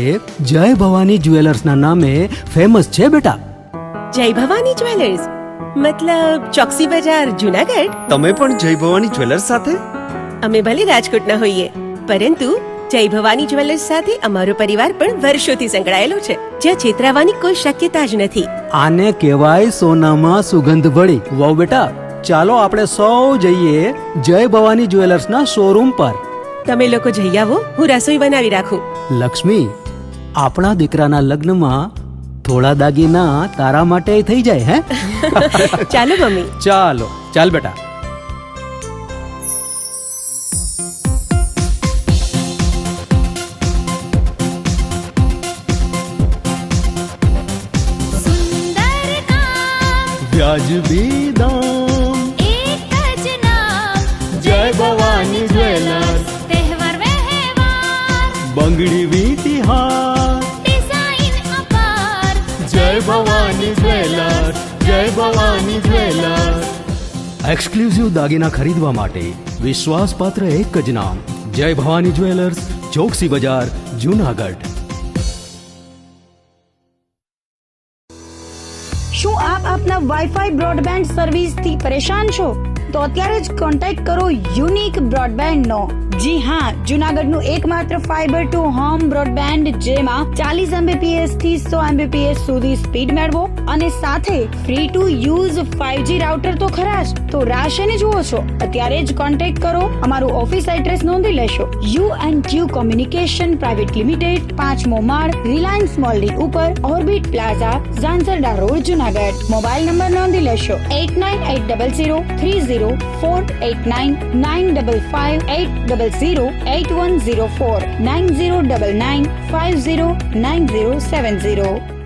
જય ભવાની જ્વેલર્સના નામે ફેમસ છે બેટા. જય ભવાની જ્વેલર્સ મતલબ ચોકસી બજાર જુનાગઢ? તમે પણ જય ભવાની જ્વેલર્સ સાથે? અમે ભલે રાજકોટના હોઈએ, પરંતુ જય ભવાની જ્વેલર્સ સાથે અમારો પરિવાર પણ વર્ષોથી સંકળાયેલો છે, જ્યાં છેતરાવાની કોઈ શક્યતા જ નથી. આને કહેવાય સોનામાં સુગંધ ભળી. વાવ બેટા, ચાલો આપણે સૌ જઈએ જય ભવાની જ્વેલર્સના શોરૂમ પર. તમે લોકો જઈ આવો, હું રસોઈ બનાવી રાખું. લક્ષ્મી, આપણા દીકરાના લગ્નમાં થોડા દાગીના તારા માટે થઈ જાય હે ચાલો મમ્મી. ચાલો ચાલ બેટા. સુંદર કામ વ્યાજબી દામ એક જ નામ જય ભવાની જ્વેલર્સ તહેવાર વ્યવહાર બંગડી વીટી હાર ડિઝાઇન અપાર જય ભવાની જ્વેલર્સ જય ભવાની જ્વેલર્સ. એક્સક્લુઝિવ દાગીના ખરીદવા માટે વિશ્વાસપાત્ર એક જ નામ જય ભવાની જ્વેલર્સ, ચોકસી બજાર, જુનાગઢ. શું આપ આપના વાઈફાઈ બ્રોડબેન્ડ સર્વિસથી પરેશાન છો? તો અત્યારે જ કોન્ટેક્ટ કરો યુનિક બ્રોડબેન્ડનો. જી હા, જુનાગઢનું એકમાત્ર ફાઈબર ટુ હોમ બ્રોડબેન્ડ જેમાં 40 Mbps થી 100 Mbps સુધી સ્પીડ મેળવો અને સાથે free to use 5G router તો ખરા જ. તો રાહ શેને જુઓ છો? અત્યારે જ કોન્ટેક્ટ કરો. અમારું ઓફિસ એડ્રેસ નોંધી લેશો. U&Q કોમ્યુનિકેશન પ્રાઇવેટ લિમિટેડ, 5મો માળ, રિલાયન્સ મોલની ઉપર, orbit plaza, Zanzarda road, Junagadh. Mobile number નોંધી લેશો 8980030489 95580808104 9099509070.